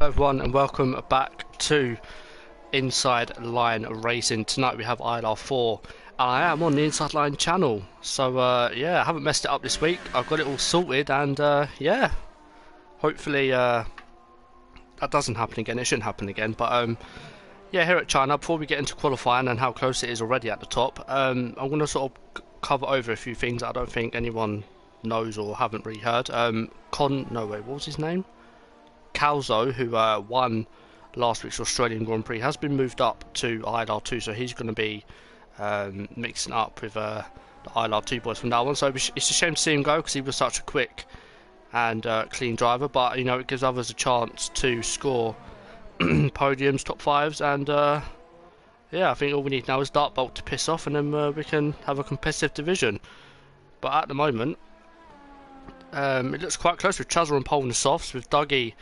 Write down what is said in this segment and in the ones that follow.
Everyone, and welcome back to Inside Line Racing. Tonight we have ILR4 and I am on the Inside Line channel, so yeah, I haven't messed it up this week. I've got it all sorted, and yeah, hopefully that doesn't happen again. It shouldn't happen again, but yeah, here at China, before we get into qualifying and how close it is already at the top, I'm going to sort of cover over a few things that I don't think anyone knows or haven't really heard. What was his name? Calzo, who won last week's Australian Grand Prix, has been moved up to ILR2, so he's going to be mixing up with the ILR2 boys from now on. So it's a shame to see him go because he was such a quick and clean driver, but you know, it gives others a chance to score podiums, top fives, and yeah, I think all we need now is Dartbolt to piss off, and then we can have a competitive division. But at the moment, it looks quite close with Chazza on pole in the softs, with Dougie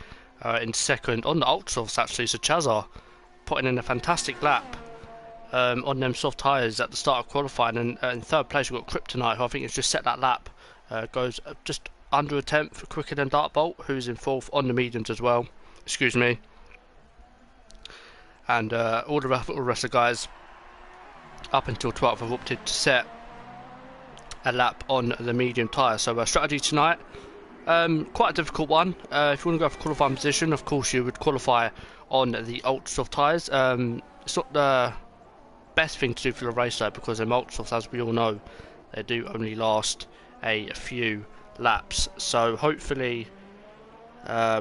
in second on the ultra softs actually. So Chazza putting in a fantastic lap on them soft tyres at the start of qualifying, and in third place we've got Kryptonite, who I think has just set that lap, goes just under a tenth quicker than Dartbolt, who's in fourth on the mediums as well. Excuse me. And all the rest of the guys up until 12th have opted to set a lap on the medium tyre. So strategy tonight, quite a difficult one. If you want to go for qualifying position, of course you would qualify on the ultra soft tyres. It's not the best thing to do for the race though, because the ultra softs, as we all know, they do only last a few laps. So hopefully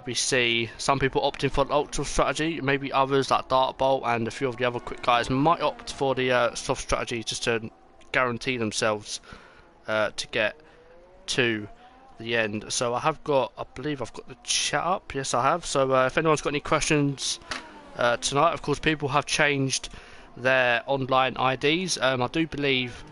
we see some people opting for the ultra strategy. Maybe others like Dartbolt and a few of the other quick guys might opt for the soft strategy, just to guarantee themselves to get to the end. So I believe I've got the chat up. Yes, I have. So if anyone's got any questions tonight, of course people have changed their online IDs. I do believe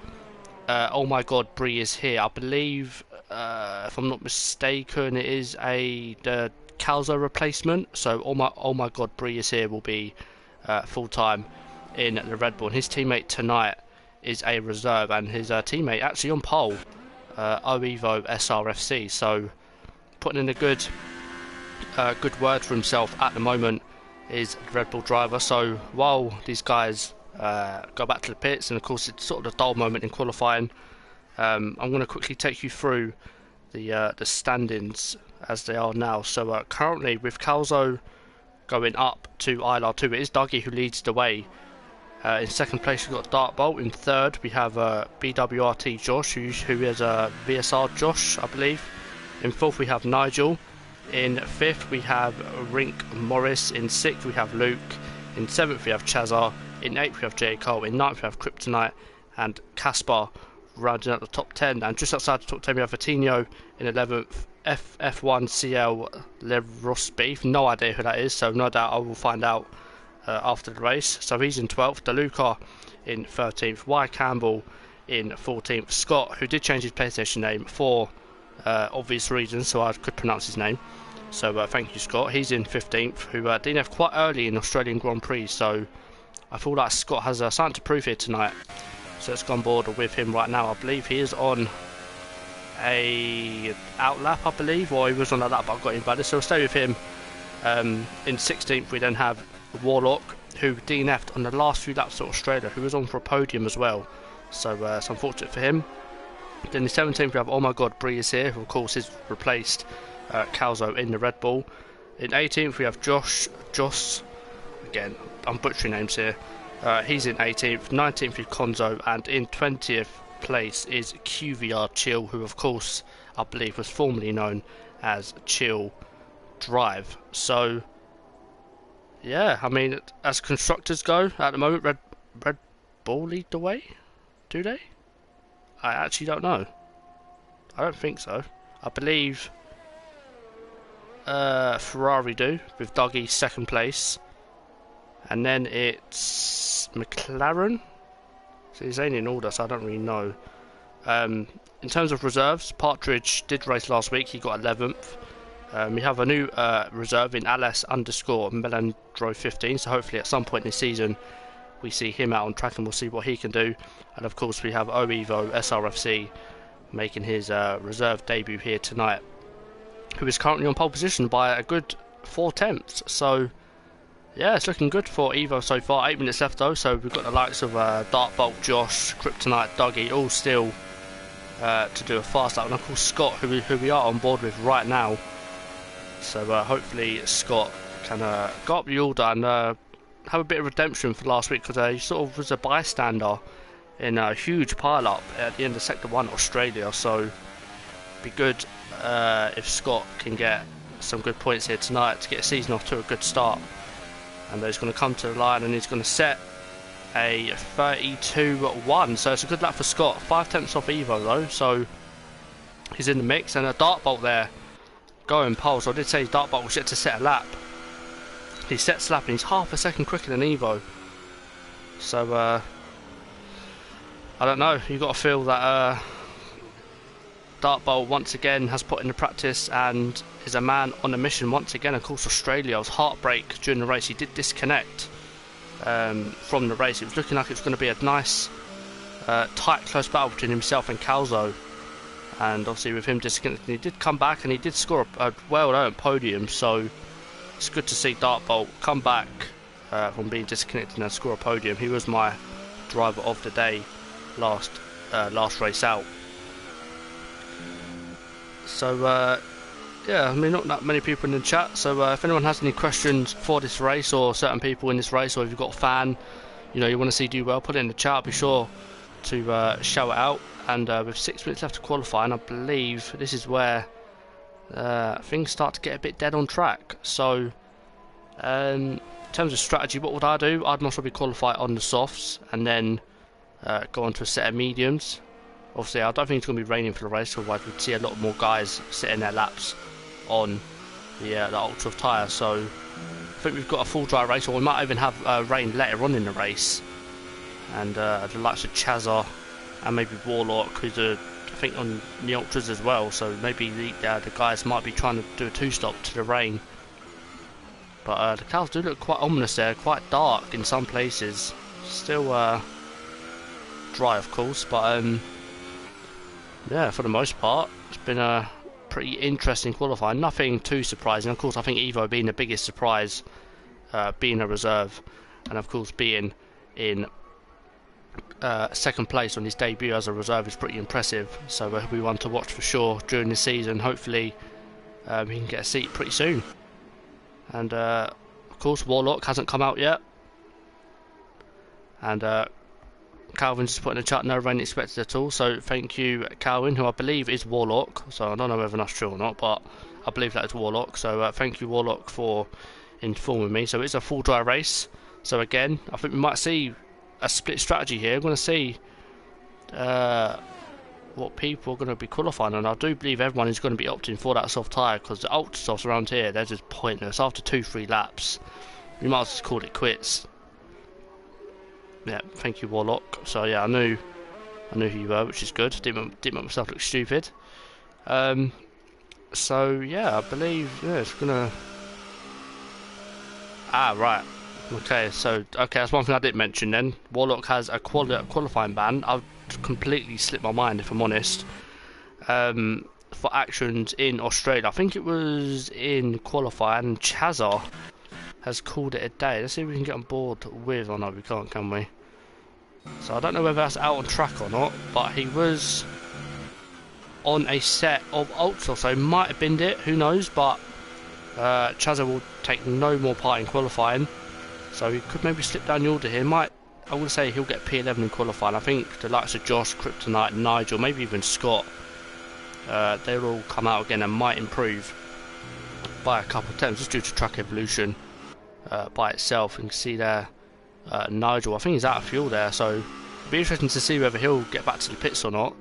oh my god, Prix is here. I believe if I'm not mistaken, it is the Calzo replacement. So oh my god, Prix is here will be full time in the Red Bull, and his teammate tonight is a reserve, and his teammate actually on pole, Oevo SRFC. So putting in a good word for himself at the moment is the Red Bull driver. So while these guys go back to the pits, and of course it's sort of the dull moment in qualifying, I'm going to quickly take you through the standings as they are now. So currently with Calzo going up to ILR2, it is Dougie who leads the way. In second place we've got Dartbolt. In third we have BWRT Josh, who is VSR Josh, I believe. In fourth we have Nigel. In fifth we have Rink Morris. In sixth we have Luke. In seventh we have Chazza. In eighth we have J. Cole. In ninth we have Kryptonite and Caspar, rounding out the top 10. And just outside the top 10 we have Vitinho. In 11th F1 CL Lerosbeef. No idea who that is, so no doubt I will find out after the race. So he's in 12th. DeLuca in 13th. Y Campbell in 14th. Scott, who did change his PlayStation name for obvious reasons, so I could pronounce his name. So thank you, Scott. He's in 15th, who DNF quite early in Australian Grand Prix. So I feel like Scott has something to prove here tonight. So let's go on board with him right now. I believe he is on a out lap, I believe, or he was on a lap but I got invited. So we'll stay with him. In 16th we then have Warlock, who DNF'd on the last few laps at Australia, who was on for a podium as well. So it's unfortunate for him. Then in 17th we have oh my god, Prix is here, who of course has replaced Calzo in the Red Bull. In 18th we have Josh, again I'm butchering names here, he's in 18th. 19th is Konzo, and in 20th place is QVR Chill, who of course I believe was formerly known as Chill Drive. So yeah, I mean, as constructors go at the moment, Red Bull lead the way, do they? I actually don't know. I don't think so. I believe Ferrari do, with Dougie second place, and then it's McLaren. So he's ain't in order, so I don't really know. In terms of reserves, Partridge did race last week. He got 11th. We have a new reserve in Alice_Melandro15, so hopefully at some point in the season we see him out on track and we'll see what he can do. And of course we have Oevo SRFC making his reserve debut here tonight, who is currently on pole position by a good 4/10. So yeah, it's looking good for Evo so far. 8 minutes left though, so we've got the likes of Dartbolt, Josh, Kryptonite, Dougie, all still to do a fast lap, and of course Scott, who we are on board with right now. So hopefully Scott can go up the order and have a bit of redemption for last week, because he sort of was a bystander in a huge pile-up at the end of Sector 1 Australia. So it'd be good if Scott can get some good points here tonight to get a season off to a good start. And he's going to come to the line and he's going to set a 32.1, so it's a good lap for Scott. 5/10 off Evo though, so he's in the mix. And a Dartbolt there going pole, so I did say Dartbolt was yet to set a lap. He sets a lap and he's half a second quicker than Evo. So I don't know, you've got to feel that Dartbolt once again has put in the practice and is a man on a mission once again. Of course Australia was heartbreak during the race. He did disconnect from the race. It was looking like it was going to be a nice tight close battle between himself and Calzo, and obviously with him disconnecting, he did come back and he did score a well-earned podium. So it's good to see Dartbolt come back from being disconnected and score a podium. He was my driver of the day last race out. So yeah, I mean, not that many people in the chat, so if anyone has any questions for this race or certain people in this race, or if you've got a fan, you know, you want to see do well, put it in the chat. Be sure to shout it out. And with 6 minutes left to qualify, and I believe this is where things start to get a bit dead on track. So in terms of strategy, what would I do? I'd most probably qualify on the softs and then go on to a set of mediums. Obviously I don't think it's going to be raining for the race, otherwise we'd see a lot more guys sitting their laps on the ultra tyre. So I think we've got a full dry race, or we might even have rain later on in the race. And the likes of Chazza and maybe Warlock, who's I think on the ultras as well, so maybe the guys might be trying to do a two-stop to the rain. But the clouds do look quite ominous there, quite dark in some places. Still dry of course, but yeah, for the most part it's been a pretty interesting qualifying. Nothing too surprising. Of course I think Evo being the biggest surprise, being a reserve, and of course being in second place on his debut as a reserve is pretty impressive. So he'll be one to watch for sure during the season. Hopefully he can get a seat pretty soon. And of course Warlock hasn't come out yet, and Calvin's just put in the chat, no rain expected at all. So thank you Calvin, who I believe is Warlock, so I don't know whether that's true or not, but I believe that is Warlock. So thank you Warlock for informing me. So it's a full dry race, so again I think we might see a split strategy here. We're going to see what people are going to be qualifying, and I do believe everyone is going to be opting for that soft tyre, because the ultra softs around here, they're just pointless. After 2-3 laps we might as well call it quits. Yeah, thank you Warlock. So yeah, I knew who you were, which is good. Didn't make myself look stupid. So yeah, I believe it's gonna. Right. Okay, so that's one thing I didn't mention. Then Warlock has a qualifying ban. I've completely slipped my mind, if I'm honest. For actions in Australia, I think it was in qualifying, and Chazza has called it a day. Let's see if we can get on board with. Oh no, we can't, can we? So I don't know whether that's out on track or not, but he was on a set of ultra, so he might have binned it, who knows. But Chazza will take no more part in qualifying, so he could maybe slip down the order here. I would say he'll get P11 in qualifying. I think the likes of Josh, Kryptonite, Nigel, maybe even Scott, they'll all come out again and might improve by a couple of attempts, just due to track evolution by itself. You can see there Nigel, I think he's out of fuel there, so it'll be interesting to see whether he'll get back to the pits or not.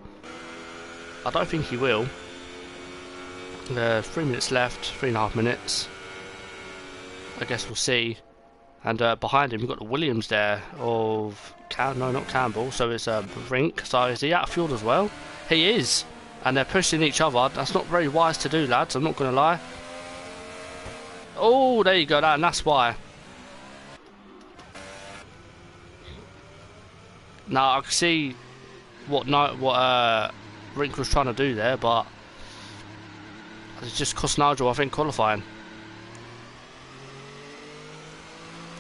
I don't think he will. 3 minutes left, 3.5 minutes. I guess we'll see. And behind him we've got the Williams there of not Campbell, so it's Rink. So is he out of fuel as well? He is, and they're pushing each other. That's not very wise to do, lads, I'm not going to lie. Oh, there you go, and that's why. Now I can see what Rink was trying to do there, but it's just cost Nigel, I think, qualifying.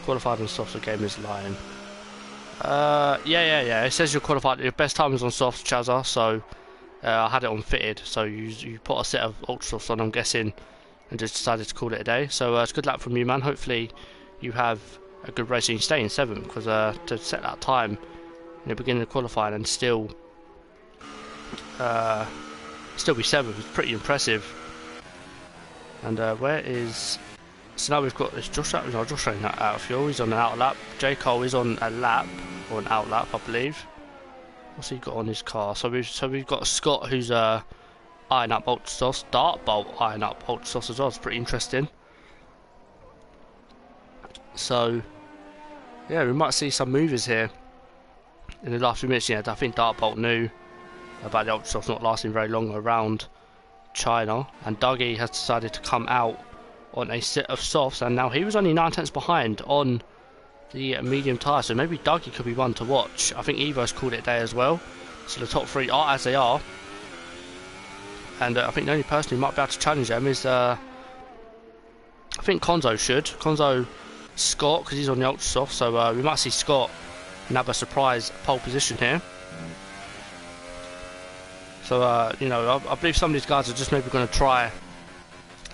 Qualified on softs, the game is lying. Yeah. It says you're qualified. Your best time is on softs, Chazza. So I had it on fitted. So you put a set of ultra softs on, I'm guessing, and just decided to call it a day. So it's good luck from you, man. Hopefully you have a good race and you stay in 7th, because to set that time in the beginning of qualifying and still be 7th is pretty impressive. And where is... So now we've got this Josh out of out of fuel. He's on an outer lap. J. Cole is on a lap, or an out lap, I believe. What's he got on his car? So we've got Scott, who's eyeing up ultra softs. Dartbolt eyeing up ultra softs as well. It's pretty interesting. So yeah, we might see some movers here in the last few minutes. Yeah, I think Dartbolt knew about the ultra softs not lasting very long around China, and Dougie has decided to come out on a set of softs, and now he was only 9 tenths behind on the medium tyre, so maybe Dougie could be one to watch. I think Evo's called it a day as well, so the top 3 are as they are, and I think the only person who might be able to challenge them is I think Konzo should. Konzo, Scott, because he's on the ultra soft, so we might see Scott have a surprise pole position here. So you know, I believe some of these guys are just maybe going to try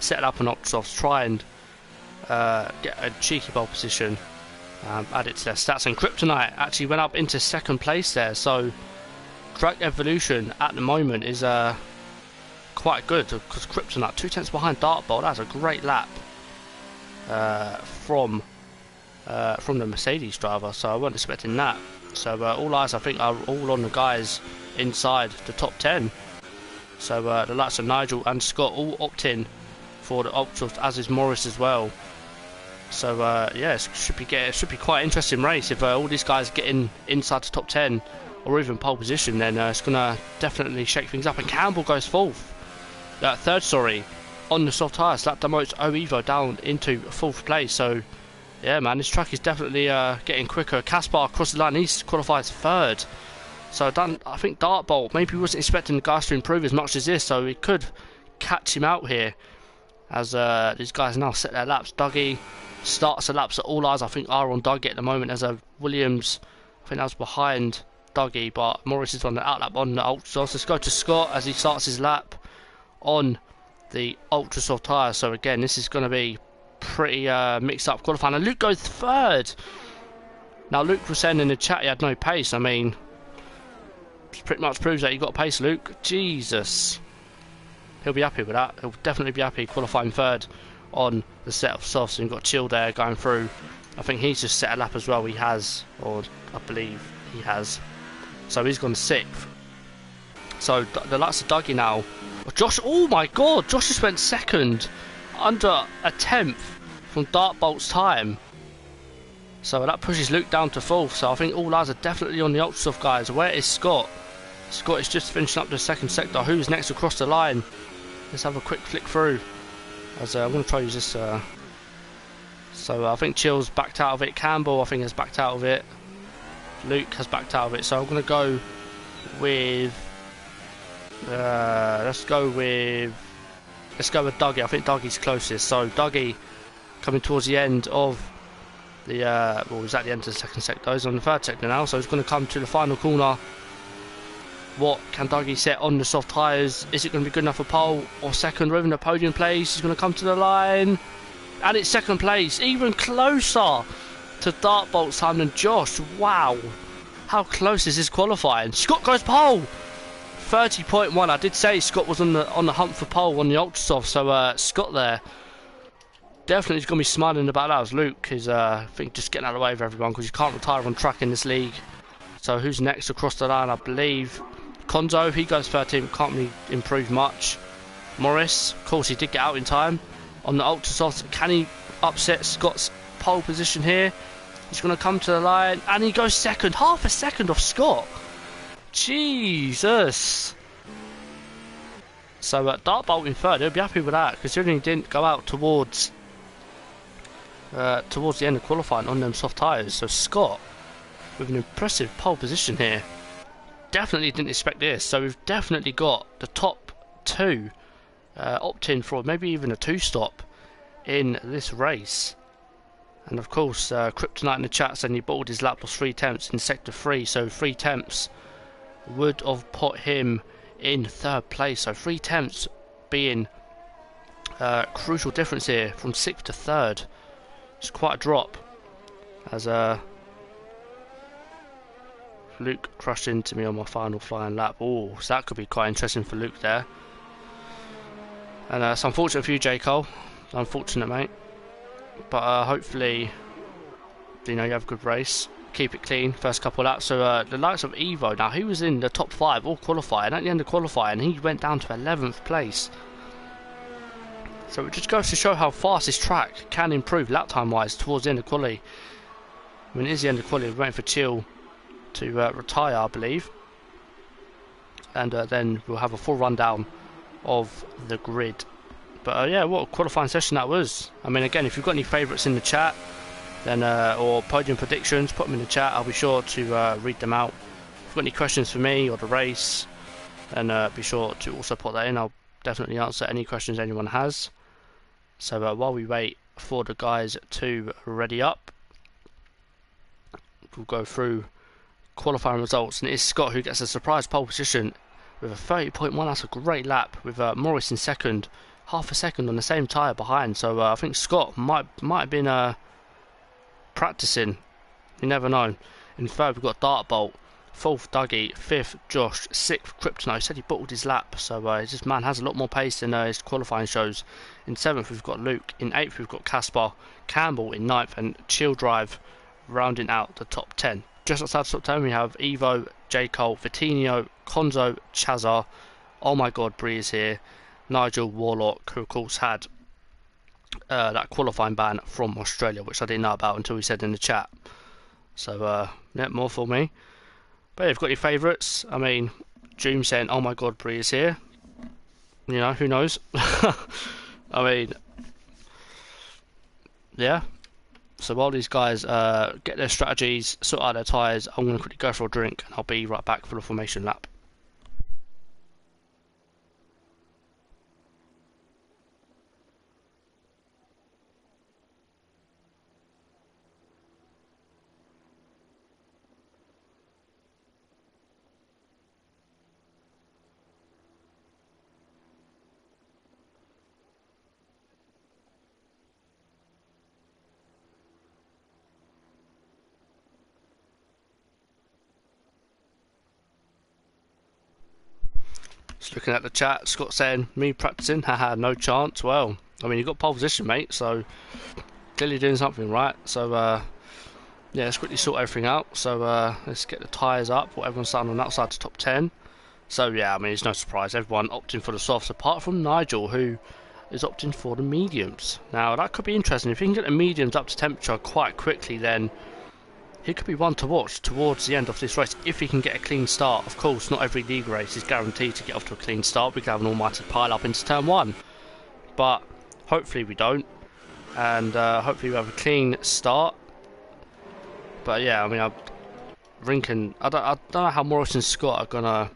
set it up on ultra softs, try and get a cheeky pole position, add it to their stats. And Kryptonite actually went up into 2nd place there, so Track Evolution at the moment is quite good, because Kryptonite 2 tenths behind Dartbolt. That's a great lap from the Mercedes driver, so I wasn't expecting that. So all eyes, I think, are all on the guys inside the top 10. So the likes of Nigel and Scott all opt in for the ultra, as is Morris as well. So yeah, it should be quite an interesting race if all these guys get inside the top 10 or even pole position. Then it's gonna definitely shake things up. And Campbell goes 3rd, sorry, on the soft tyres. That demotes Evo down into 4th place. So yeah, man, this track is definitely getting quicker. Kaspar across the line, he qualifies 3rd. So I think Dartbolt maybe wasn't expecting the guys to improve as much as this, so he could catch him out here. As these guys now set their laps. Dougie starts the laps at all eyes, I think, are on Dougie at the moment. As Williams, I think that was behind Dougie, but Morris is on the outlap on the ultra soft. Let's go to Scott as he starts his lap on the ultra soft tyre. So again, this is going to be pretty mixed up qualifying. And Luke goes 3rd. Now Luke was saying in the chat he had no pace. I mean, pretty much proves that you got pace, Luke. Jesus. He'll be happy with that. He'll definitely be happy qualifying 3rd on the set of softs. And you've got Chill there going through. I think he's just set a lap as well. He has, or I believe he has. So he's gone 6th. So the likes of Dougie now. Josh, oh my god, Josh just went 2nd, under a 10th from Dartbolt's time. So that pushes Luke down to 4th. So I think all eyes are definitely on the ultra soft guys. Where is Scott? Scott is just finishing up the 2nd sector. Who's next across the line? Let's have a quick flick through. As I'm going to try to use this. So I think Chill's backed out of it. Campbell, I think, has backed out of it. Luke has backed out of it. So I'm going to go with. Let's go with Dougie. I think Dougie's closest. So Dougie coming towards the end of the. Well, he's at the end of the 2nd sector. He's on the 3rd sector now. So he's going to come to the final corner. What can Dougie set on the soft tyres? Is it going to be good enough for pole or 2nd or even a podium place? He's going to come to the line. And it's 2nd place. Even closer to Dartbolt's time than Josh. Wow. How close is this qualifying? Scott goes pole. 30.1. I did say Scott was on the hunt for pole on the ultra soft. So Scott there definitely is going to be smiling about that. As Luke is, I think, just getting out of the way of everyone, because you can't retire on track in this league. So who's next across the line? I believe Konzo, he goes 13th, can't really improve much. Morris, of course, he did get out in time on the ultra soft. Can he upset Scott's pole position here? He's going to come to the line, and he goes 2nd, half a second off Scott. Jesus. So Dartbolt in 3rd, he'll be happy with that, considering he didn't go out towards the end of qualifying on them soft tyres. So Scott with an impressive pole position here. Definitely didn't expect this. So we've definitely got the top 2 opt in for maybe even a 2-stop in this race. And of course, Kryptonite in the chat saying he bottled his lap lost 3 tenths in sector 3, so 3 tenths would have put him in 3rd place. So 3 tenths being crucial difference here from 6th to 3rd. It's quite a drop, as Luke crashed into me on my final flying lap. Oh, so that could be quite interesting for Luke there. And it's unfortunate for you, J. Cole. Unfortunate, mate. But hopefully, you have a good race. Keep it clean, first couple of laps. So the likes of Evo, now he was in the top 5 all qualifying. At the end of qualifying, he went down to 11th place. So it just goes to show how fast this track can improve lap time wise towards the end of quali. I mean, it is the end of quali. We're waiting for Chill to retire, I believe. And then we'll have a full rundown of the grid. But yeah, what a qualifying session that was. I mean, again, if you've got any favourites in the chat, then or podium predictions, put them in the chat. I'll be sure to read them out. If you've got any questions for me or the race, then be sure to also put that in. I'll definitely answer any questions anyone has. So while we wait for the guys to ready up, we'll go through qualifying results. And it is Scott who gets a surprise pole position with a 30.1. That's a great lap, with Morris in second, half a second on the same tyre behind. So I think Scott might have been practicing. You never know. In 3rd we've got Dartbolt, 4th Dougie, 5th Josh, 6th Kryptonite. He said he bottled his lap, so this man has a lot more pace than his qualifying shows. In 7th we've got Luke, in 8th we've got Caspar, Campbell in 9th, and Chill Drive rounding out the top 10. Just outside the top 10 we have Evo, J. Cole, Vitinho, Konzo, Chazar, oh my god, Prix is here, Nigel, Warlock, who of course had that qualifying ban from Australia, which I didn't know about until he said in the chat. So yeah, more for me. But yeah, if you've got any favourites, I mean, Doom saying, oh my god, Prix is here. You know, who knows? I mean, yeah. So while these guys get their strategies, sort out their tyres, I'm going to quickly go for a drink and I'll be right back for the formation lap. Just looking at the chat, Scott saying, me practicing, haha, no chance. Well, I mean, you've got pole position, mate, so clearly doing something right. So, yeah, let's quickly sort everything out. So, let's get the tyres up. What everyone's starting on that side to top 10. So, yeah, I mean, it's no surprise. Everyone opting for the softs, apart from Nigel, who is opting for the mediums. Now, that could be interesting. If you can get the mediums up to temperature quite quickly, then he could be one to watch towards the end of this race if he can get a clean start. Of course, not every league race is guaranteed to get off to a clean start. We could have an almighty pile up into turn 1, but hopefully we don't, and hopefully we have a clean start. But yeah, I mean, I don't know how Morris and Scott are gonna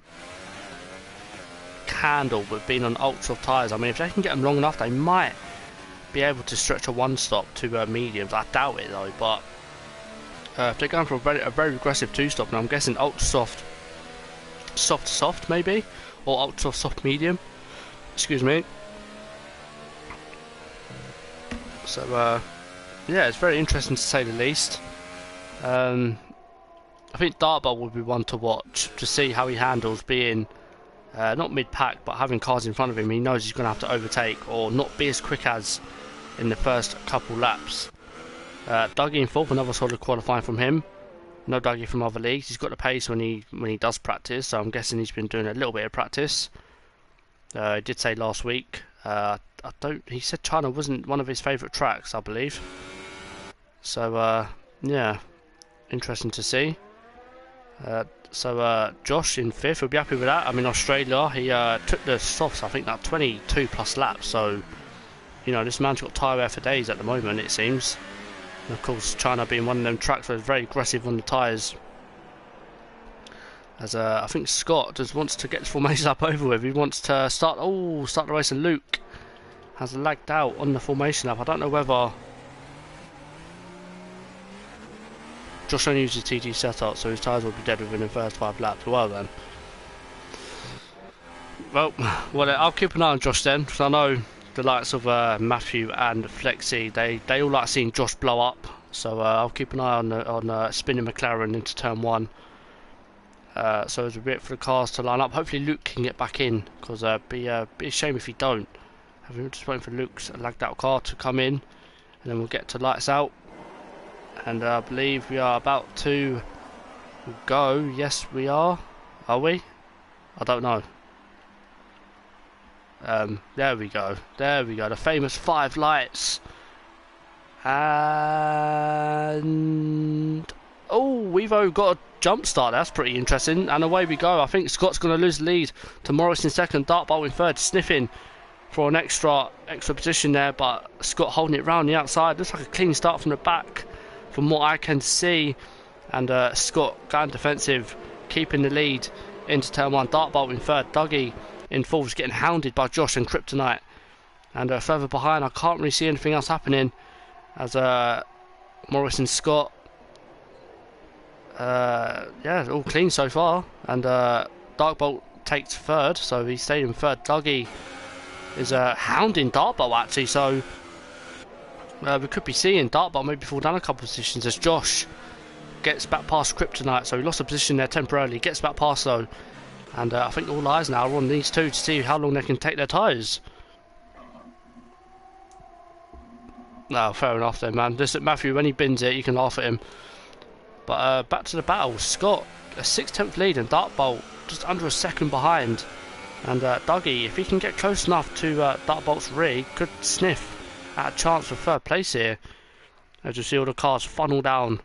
handle with being on ultra tyres. I mean, if they can get them long enough, they might be able to stretch a one stop to mediums. I doubt it though, but if they're going for a very aggressive 2-stop, now I'm guessing ultra soft maybe, or ultra soft medium, excuse me. So yeah, it's very interesting to say the least. I think Dartbolt would be one to watch to see how he handles being not mid-pack, but having cars in front of him. He knows he's going to have to overtake or not be as quick as in the first couple laps. Dougie in 4th, another solid qualifying from him. No Dougie from other leagues. He's got the pace when he does practice, so I'm guessing he's been doing a little bit of practice. He did say last week. He said China wasn't one of his favourite tracks, I believe. So yeah, interesting to see. So Josh in 5th, we'll be happy with that. I mean, Australia, he took the softs, I think, that 22 plus laps. So you know, this man's got tyre wear for days at the moment, it seems. And of course, China being one of them tracks where it's very aggressive on the tyres. As I think Scott just wants to get this formation up over with. He wants to start the race, and Luke has lagged out on the formation up. I don't know whether Josh only uses TT setup, so his tyres will be dead within the first 5 laps. Well then. Well, I'll keep an eye on Josh then, because I know the likes of Matthew and Flexi, they all like seeing Josh blow up. So I'll keep an eye on spinning McLaren into turn 1. So it's a bit for the cars to line up. Hopefully Luke can get back in, because it'd be a shame if he don't. I'm just waiting for Luke's lagged out car to come in, and then we'll get to lights out. And I believe we are about to go. Yes, we are. Are we? I don't know. There we go. There we go. The famous 5 lights. And oh, we've got a jump start. That's pretty interesting. And away we go. I think Scott's going to lose the lead to Morris in second. Dartbolt in third, sniffing for an extra position there. But Scott holding it round the outside. Looks like a clean start from the back, from what I can see. And Scott going defensive, keeping the lead into turn 1. Dartbolt in third. Dougie in fourth, getting hounded by Josh and Kryptonite. And further behind, I can't really see anything else happening, as Morris and Scott, yeah, all clean so far. And Darkbolt takes third, so he stayed in third. Dougie is hounding Dartbolt actually, so we could be seeing Dartbolt maybe fall down a couple of positions as Josh gets back past Kryptonite. So he lost a position there temporarily, gets back past though. And I think all eyes now are on these two to see how long they can take their tyres. No, fair enough then, man. Listen, Matthew, when he bins it, you can laugh at him. But back to the battle. Scott, a 6/10 lead, and Dartbolt just under a second behind. And Dougie, if he can get close enough to Dartbolt's rear, could sniff at a chance for third place here. As you see all the cars funnel down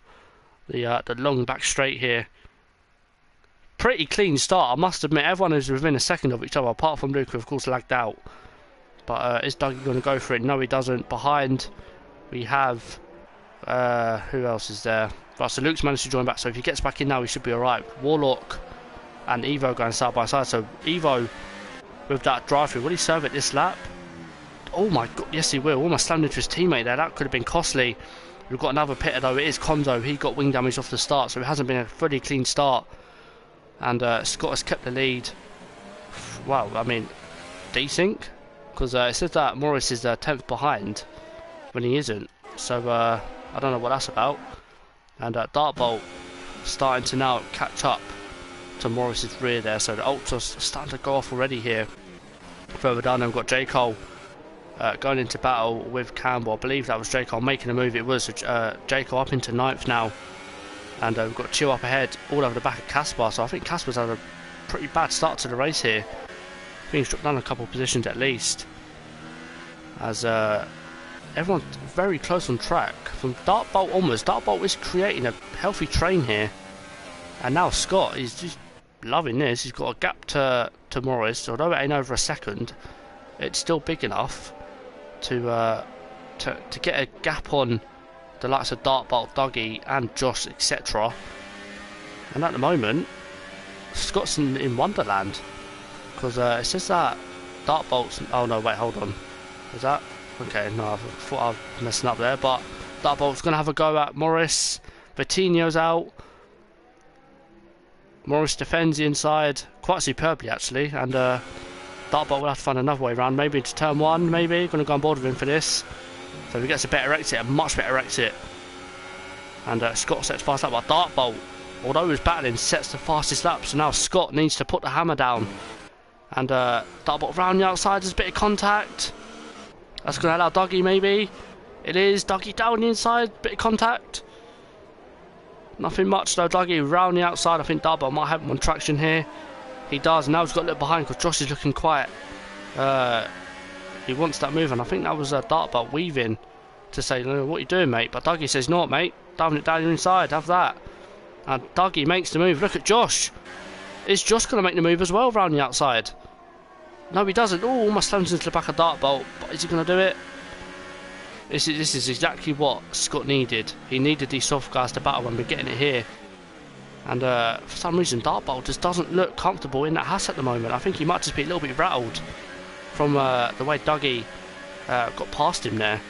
the long back straight here. Pretty clean start, I must admit. Everyone is within a second of each other, apart from Luke, who of course lagged out. But is Dougie going to go for it? No, he doesn't. Behind, we have who else is there? Right, so Luke's managed to join back, so if he gets back in now, he should be alright. Warlock and Evo going side by side. So Evo with that drive-through, will he serve it this lap? Oh my god, yes he will. Almost slammed into his teammate there. That could have been costly. We've got another pitter though. It is Konzo. He got wing damage off the start, so it hasn't been a fully clean start. And Scott has kept the lead. Wow, I mean, desync? Because it says that Morris is 10th behind when he isn't. So I don't know what that's about. And Dartbolt starting to now catch up to Morris's rear there. So the Ultras are starting to go off already here. Further down, we've got J. Cole going into battle with Campbell. I believe that was J. Cole making a move. It was J. Cole up into 9th now. And we've got Chill up ahead all over the back of Caspar. So I think Caspar's had a pretty bad start to the race here. I think he's dropped down a couple of positions at least. As everyone's very close on track. From Dartbolt onwards, Dartbolt is creating a healthy train here. And now Scott is just loving this. He's got a gap to Morris. Although it ain't over a second, it's still big enough to get a gap on the likes of Dartbolt, Dougie and Josh, etc. And at the moment, Scott's in Wonderland. Because it says that Dartbolt's... Oh no, wait, hold on. Is that... Okay, no, I thought I was messing up there. But Dartbolt's going to have a go at Morris. Vitinho's out. Morris defends the inside quite superbly, actually. And Dartbolt will have to find another way around. Maybe into turn 1, maybe. Going to go on board with him for this. So he gets a better exit, a much better exit. And Scott sets fast lap by Dartbolt. Although he was battling, sets the fastest lap. So now Scott needs to put the hammer down. And Dartbolt round the outside, there's a bit of contact. That's going to allow Dougie maybe. It is. Dougie down the inside, bit of contact. Nothing much though. Dougie round the outside. I think Dartbolt might have him on traction here. He does. Now he's got a little behind because Josh is looking quiet. He wants that move, and I think that was Dartbolt weaving to say, what are you doing, mate? But Dougie says, no, mate. Diving it down your inside. Have that. And Dougie makes the move. Look at Josh. Is Josh going to make the move as well round the outside? No, he doesn't. Oh, almost slams into the back of Dartbolt. But is he going to do it? This is exactly what Scott needed. He needed these soft guys to battle when we're getting it here. And for some reason, Dartbolt just doesn't look comfortable in that Haas at the moment. I think he might just be a little bit rattled from the way Dougie got past him there.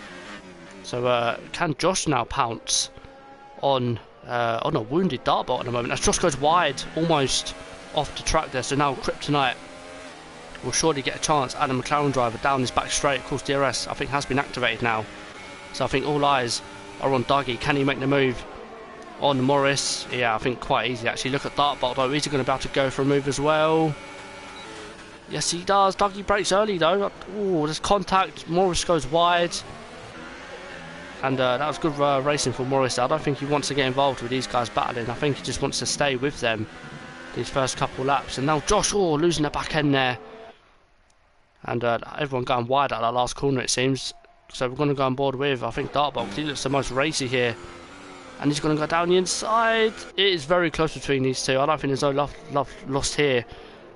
So can Josh now pounce on on a wounded Dartbolt at the moment. As Josh goes wide, almost off the track there. So now Kryptonite will surely get a chance. Adam McLaren driver down his back straight. Of course, DRS I think has been activated now. So I think all eyes are on Dougie. Can he make the move on Morris? Yeah, I think quite easy actually. Look at Dartbolt though. Is he going to be able to go for a move as well? Yes, he does. Dougie breaks early though. Oh, there's contact. Morris goes wide. And that was good racing for Morris. I don't think he wants to get involved with these guys battling. I think he just wants to stay with them these first couple laps. And now Josh, losing the back end there. And everyone going wide at that last corner, it seems. So we're going to go on board with, I think, Dartbolt. He looks the most racy here. And he's going to go down the inside. It is very close between these two. I don't think there's no lost here.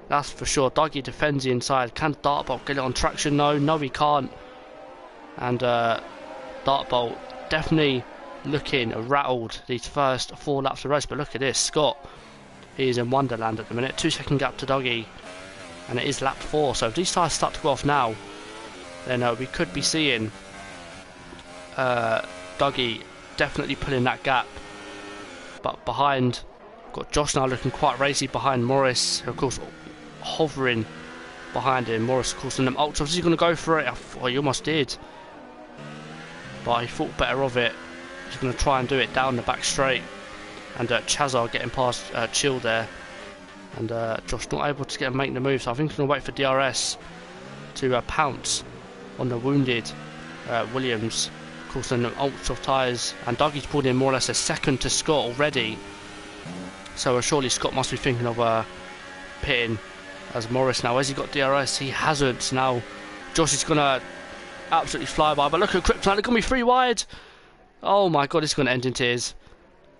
That's for sure. Dougie defends the inside. Can Dartbolt get it on traction? No, he can't. And Dartbolt definitely looking rattled these first 4 laps of the race. But look at this. Scott, he is in Wonderland at the minute. 2-second gap to Dougie. And it is lap 4. So if these tyres start to go off now, then we could be seeing Dougie definitely pulling that gap. But behind, got Josh now looking quite racy behind Morris, who of course hovering behind him. Morris of course in them ultras. He's going to go for it. He almost did, but he thought better of it. He's going to try and do it down the back straight. And Chazar getting past Chill there. And Josh not able to make the move. So I think he's going to wait for DRS to pounce on the wounded Williams. Of course, then the ultra tyres. And Dougie's pulled in more or less a second to Scott already. So surely Scott must be thinking of pitting as Morris now. Has he got DRS? He hasn't. Now Josh is going to absolutely fly by. But look at Kryptonite. They're going to be 3 wide. Oh my god, it's going to end in tears.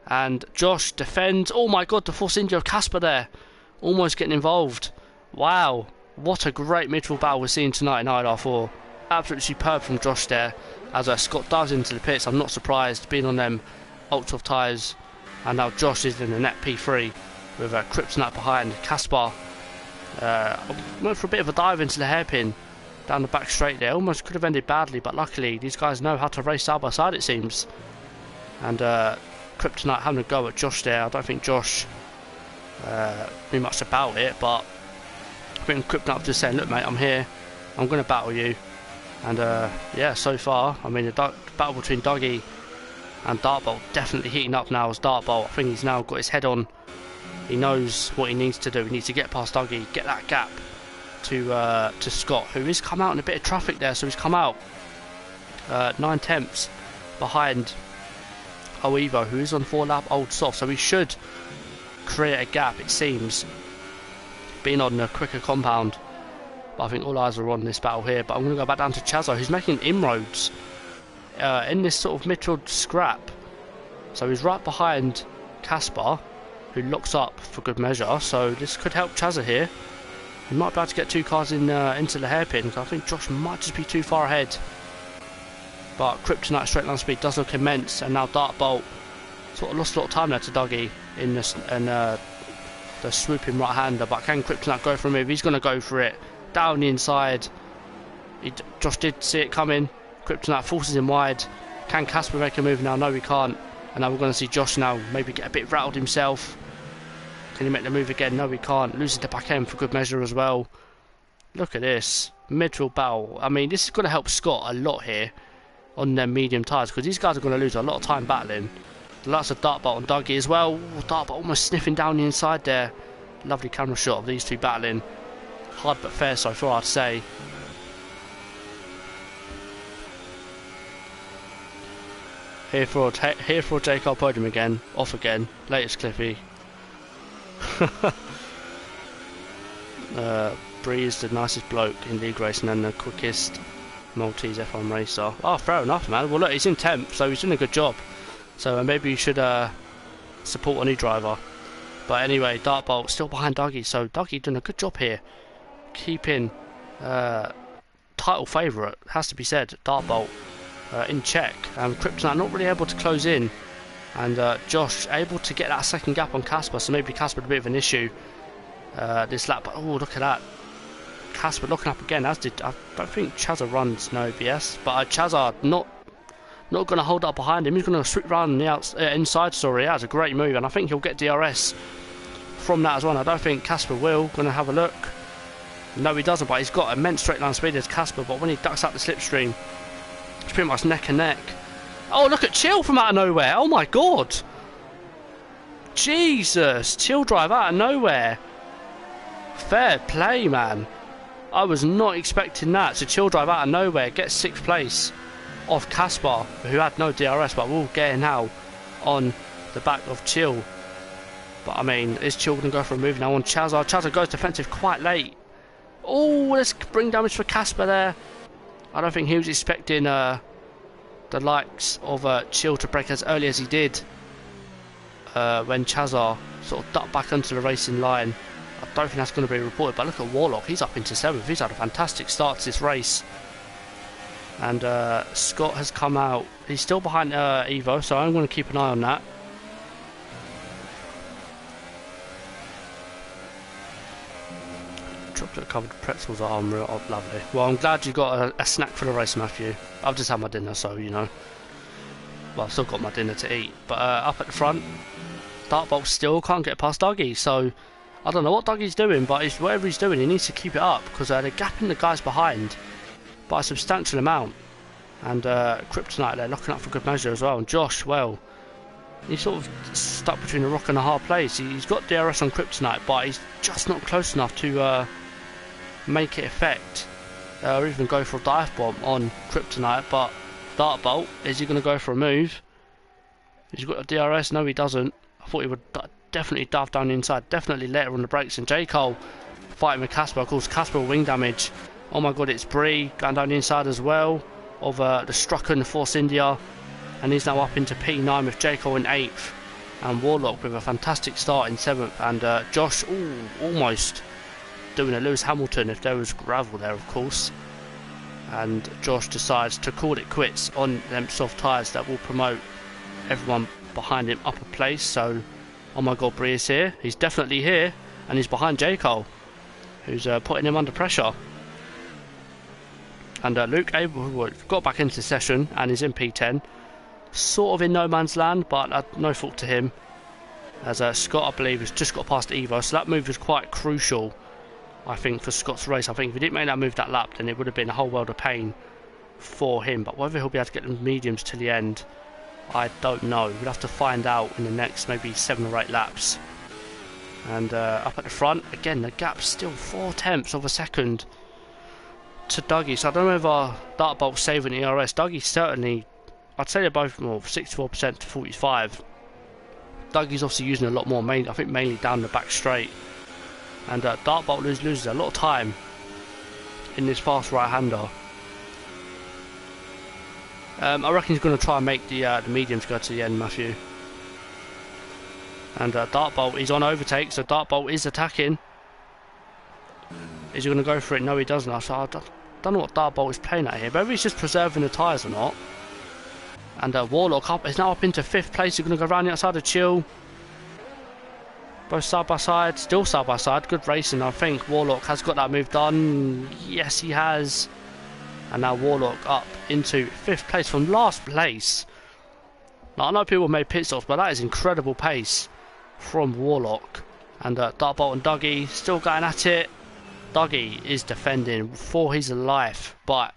And Josh defends. Oh my god, the force injury of Casper there. Almost getting involved. Wow. What a great midfield battle we're seeing tonight in ILR4. Absolutely superb from Josh there. As Scott dives into the pits. I'm not surprised being on them ultra tyres. And now Josh is in the net P3 with Kryptonite behind. Caspar went for a bit of a dive into the hairpin down the back straight there. Almost could have ended badly, but luckily these guys know how to race side by side, it seems. And Kryptonite having a go at Josh there. I don't think Josh knew much about it, but I think Kryptonite was just saying, look mate, I'm here, I'm going to battle you. And yeah, so far, I mean, the battle between Dougie and Dartbolt definitely heating up now. As Dartbolt, I think he's now got his head on. He knows what he needs to do. He needs to get past Dougie, get that gap to Scott, who has come out in a bit of traffic there. So he's come out 9 tenths behind Oevo, who is on 4-lap old soft. So he should create a gap, it seems, being on a quicker compound. But I think all eyes are on this battle here. But I'm going to go back down to Chazzo, who's making inroads in this sort of midfield scrap. So he's right behind Caspar, who locks up for good measure. So this could help Chazza here. He might be able to get 2 cars in into the hairpin. I think Josh might just be too far ahead. But Kryptonite straight line speed does look immense. And now Dartbolt sort of lost a lot of time there to Dougie in this, and the swooping right hander. But can Kryptonite go for a move? He's going to go for it. Down the inside. Josh did see it coming. Kryptonite forces him wide. Can Casper make a move now? No, he can't. And now we're going to see Josh now maybe get a bit rattled himself. Can he make the move again? No, he can't. Losing the back end for good measure as well. Look at this. Midfield battle. I mean, this is going to help Scott a lot here on their medium tyres, because these guys are going to lose a lot of time battling. The likes of Dartbolt and Dougie as well. Ooh, Dartbolt almost sniffing down the inside there. Lovely camera shot of these two battling. Hard but fair so far, I'd say. Here for Jacob podium again. Off again. Latest Cliffy. Prix is the nicest bloke in league racing and the quickest Maltese F1 racer. Oh, fair enough, man. Well, look, he's in 10th, so he's doing a good job. So maybe you should support a new driver. But anyway, Dartbolt still behind Dougie, so Dougie doing a good job here. Keeping title favourite, has to be said, Dartbolt in check. Kryptonite not really able to close in. And Josh able to get that second gap on Casper, so maybe Casper a bit of an issue this lap. But oh, look at that. Casper looking up again, as did, I don't think Chazza runs no OBS, but Chazza not not going to hold up behind him. He's going to sweep around the inside. Sorry, that was a great move, and I think he'll get DRS from that as well. I don't think Casper will. Going to have a look. No, he doesn't, but he's got immense straight line speed as Casper, but when he ducks out the slipstream, it's pretty much neck and neck. Oh, look at Chill from out of nowhere. Oh my god. Jesus, Chill drive out of nowhere. Fair play, man. I was not expecting that. So Chill drive out of nowhere, gets 6th place off Casper, who had no DRS, but we'll get it now on the back of Chill. But I mean, is Chill going to go for a move now on Chazza? Chazza goes defensive quite late. Oh, let's bring damage for Casper there. I don't think he was expecting the likes of Chill to break as early as he did when Chazza sort of ducked back onto the racing line. I don't think that's going to be reported, but look at Warlock, he's up into 7th. He's had a fantastic start to this race. And Scott has come out. He's still behind Evo, so I'm going to keep an eye on that. Chocolate covered pretzels are unreal. Oh, lovely. Well, I'm glad you got a snack for the race, Matthew. I've just had my dinner, so you know. Well, I've still got my dinner to eat. But up at the front, Dartbolt still can't get past Dougie. So I don't know what Dougie's doing, but whatever he's doing, he needs to keep it up, because they're gapping the guys behind by a substantial amount. And Kryptonite, they're locking up for good measure as well. And Josh, well, he's sort of stuck between a rock and a hard place. He's got DRS on Kryptonite, but he's just not close enough to make it affect or even go for a dive bomb on Kryptonite. But Dartbolt, is he going to go for a move? He's got a DRS. No, he doesn't. I thought he would definitely dive down the inside, definitely later on the brakes. And J. Cole fighting with Casper. Of course, Casper wing damage. Oh my god, it's Prix going down the inside as well of the Strucken Force India, and he's now up into P9 with J. Cole in 8th, and Warlock with a fantastic start in 7th, and Josh almost doing a Lewis Hamilton if there was gravel there, of course. And Josh decides to call it quits on them soft tyres that will promote everyone behind him up a place. So, oh my god, Bree is here. He's definitely here, and he's behind J. Cole, who's putting him under pressure. And Luke Abel got back into the session and is in P10, sort of in no man's land, but no fault to him, as Scott, I believe, has just got past Evo, so that move was quite crucial, I think, for Scott's race. I think if he didn't make that move that lap, then it would have been a whole world of pain for him. But whether he'll be able to get the mediums to the end, I don't know. We'll have to find out in the next maybe 7 or 8 laps. And up at the front, again, the gap's still 0.4 of a second to Dougie, so I don't know if Dartbolt's saving ERS. Dougie's certainly, I'd say they're both more 64% to 45. Dougie's obviously using a lot more, I think mainly down the back straight. And Dartbolt loses a lot of time in this fast right-hander. I reckon he's going to try and make the mediums go to the end, Matthew. And Dartbolt is on overtake, so Dartbolt is attacking. Is he going to go for it? No, he doesn't. So I don't know what Dartbolt is playing at here. Whether he's just preserving the tyres or not. And Warlock is now up into 5th place. He's going to go around the outside of Chill. Both side by side. Still side by side. Good racing. I think Warlock has got that move done. Yes, he has. And now Warlock up into 5th place from last place. Now, I know people made pit stops, but that is incredible pace from Warlock. And Dartbolt and Dougie still going at it. Dougie is defending for his life, but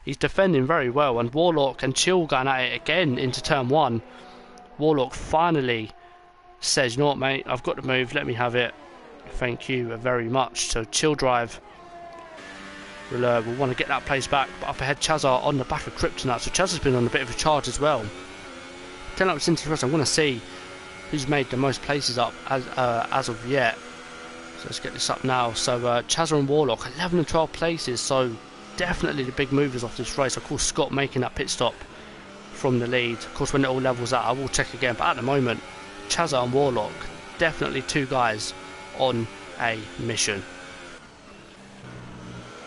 he's defending very well. And Warlock and Chill going at it again into turn 1. Warlock finally says, you know what, mate, I've got the move, let me have it. Thank you very much. So Chill drive will want to get that place back. But up ahead, Chazza on the back of Kryptonite. So Chazza's been on a bit of a charge as well. 10 laps into the rest, I'm going to see who's made the most places up as of yet. So let's get this up now. So Chazza and Warlock 11 and 12 places, so definitely the big movers off this race. Of course, Scott making that pit stop from the lead. Of course, when it all levels out, I will check again, but at the moment Chazza and Warlock definitely 2 guys on a mission.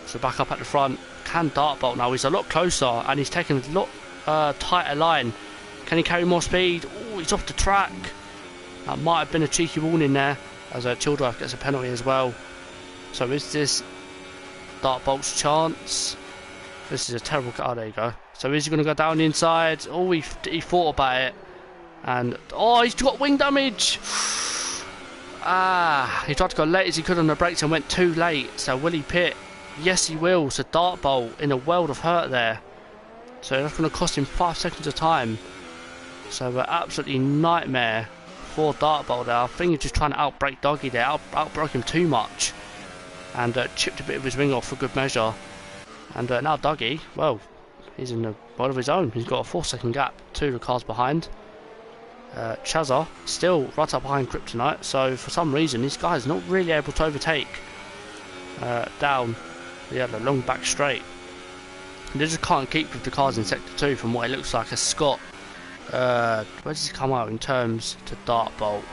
So back up at the front, can Dartbolt now, he's a lot closer and he's taking a lot tighter line. Can he carry more speed? Oh, he's off the track. That might have been a cheeky warning there, as Chill drive gets a penalty as well. So is this Dartbolt's chance? This is a terrible car. Oh, there you go. So is he going to go down the inside? Oh, he thought about it. And, oh, he's got wing damage. Ah, he tried to go late as he could on the brakes and went too late. So will he pit? Yes, he will. So dart bolt in a world of hurt there. So that's going to cost him 5 seconds of time. So absolutely nightmare for dart bolt there. I think he's just trying to outbrake Doggy there. Outbroke him too much. And chipped a bit of his wing off for good measure. And now Dougie, well, he's in a world of his own. He's got a 4-second gap to the cars behind. Chazza still right up behind Kryptonite, so for some reason this guy's not really able to overtake down the long back straight. They just can't keep with the cars in Sector 2 from what it looks like. As Scott, where does he come out in terms to dart bolt?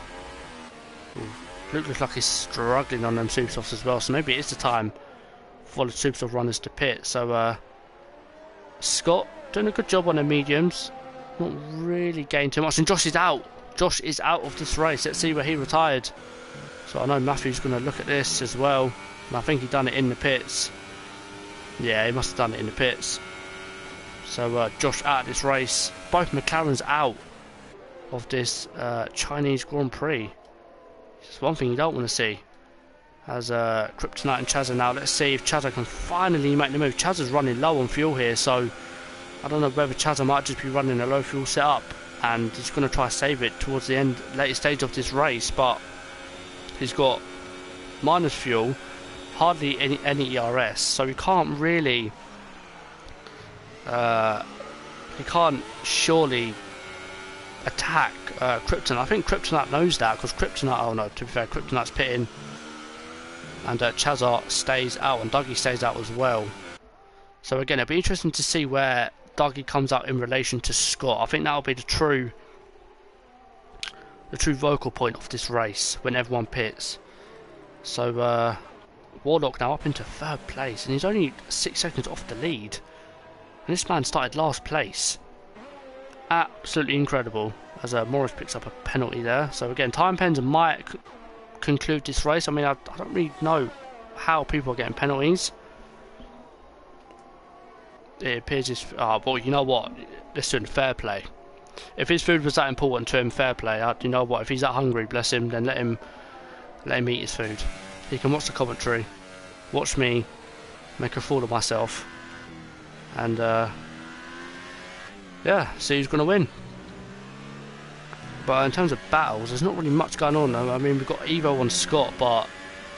Looks like he's struggling on them Supersofts as well, so maybe it is the time for the Supersoft runners to pit. So Scott doing a good job on the mediums, not really gained too much, and Josh is out. Josh is out of this race. Let's see where he retired. So I know Matthew's going to look at this as well, and I think he done it in the pits. Yeah, he must have done it in the pits. So Josh out of this race. Both McLarens out of this Chinese Grand Prix. It's one thing you don't want to see. As Kryptonite and Chazza now. Let's see if Chazza can finally make the move. Chazza's running low on fuel here, so I don't know whether Chazza might just be running a low fuel setup and he's going to try to save it towards the end, later stage of this race. But he's got minus fuel, hardly any ERS, so he can't really he can't surely attack Kryptonite. I think Kryptonite knows that, because Kryptonite, oh no, to be fair, Kryptonite's pitting, and Chazza stays out, and Dougie stays out as well. So again, it'll be interesting to see where Dougie comes out in relation to Scott. I think that'll be the true vocal point of this race when everyone pits. So Warlock now up into 3rd place, and he's only 6 seconds off the lead. And this man started last place. Absolutely incredible. As Morris picks up a penalty there. So again, time pens might conclude this race. I mean, I don't really know how people are getting penalties. It appears it's... Oh, but you know what? Let's do fair play. If his food was that important to him, fair play. You know what? If he's that hungry, bless him, then let him eat his food. He can watch the commentary, watch me make a fool of myself, and yeah, see who's going to win. But in terms of battles, there's not really much going on though. I mean, we've got Evo on Scott, but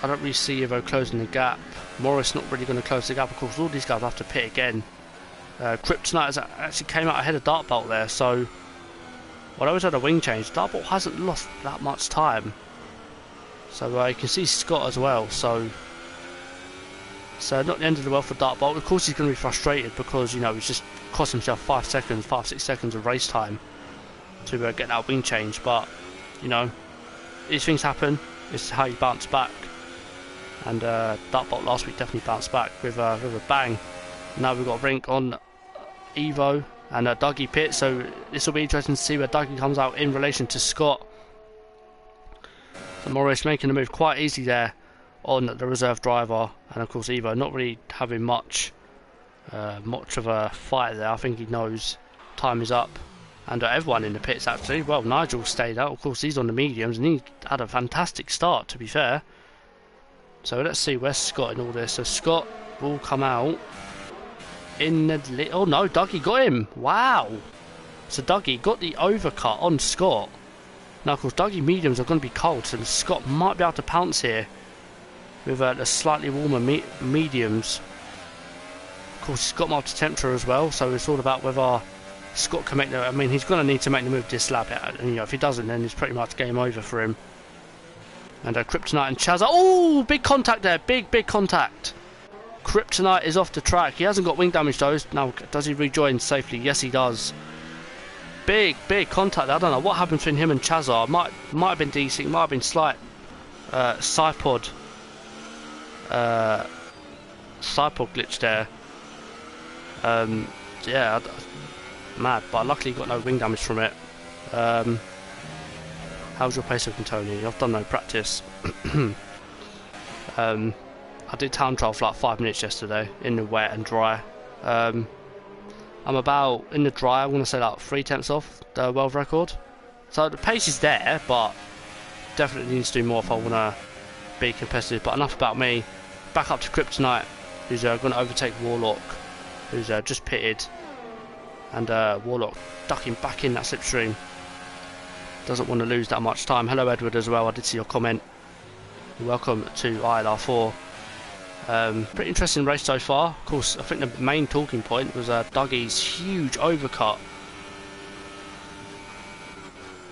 I don't really see Evo closing the gap. Morris not really going to close the gap. Of course, all these guys have to pit again. Kryptonite actually came out ahead of Dartbolt there, so although he's had a wing change, Dartbolt hasn't lost that much time. So you can see Scott as well, so not the end of the world for Dartbolt. Of course he's going to be frustrated because, you know, he's just cost himself 5 seconds, 5-6 seconds of race time to get that wing change. But, you know, these things happen. It's how you bounce back. And Dartbolt last week definitely bounced back with a bang. Now we've got Rink on Evo and Dougie pit, so this will be interesting to see where Dougie comes out in relation to Scott. So Morris making the move quite easy there on the reserve driver, and of course Evo not really having much of a fight there. I think he knows time is up, and everyone in the pits actually. Well, Nigel stayed out, of course he's on the mediums, and he had a fantastic start, to be fair. So let's see where's Scott in all this. So Scott will come out in the... Oh no, Dougie got him! Wow! So Dougie got the overcut on Scott. Now of course Dougie mediums are going to be cold, so Scott might be able to pounce here with the slightly warmer mediums. Of course he's got multi-temperature as well, so it's all about whether Scott can make the... I mean, he's going to need to make the move this lap, and you know, if he doesn't, then it's pretty much game over for him. And Kryptonite and Chazza... Oh, big contact there, big contact. Kryptonite is off the track. He hasn't got wing damage though. Now, does he rejoin safely? Yes, he does. Big contact. I don't know what happened between him and Chazza. Might have been decent. Might have been slight side pod glitch there. Yeah, mad. But luckily, he got no wing damage from it. How's your pace looking, Tony? I've done no practice. I did town trial for like 5 minutes yesterday in the wet and dry. I'm about, in the dry, I want to say like 3/10 off the world record. So the pace is there, but definitely needs to do more if I want to be competitive. But enough about me. Back up to Kryptonite, who's going to overtake Warlock, who's just pitted. And Warlock ducking back in that slipstream. Doesn't want to lose that much time. Hello Edward as well, I did see your comment. Welcome to ILR4. Pretty interesting race so far. Of course, I think the main talking point was Dougie's huge overcut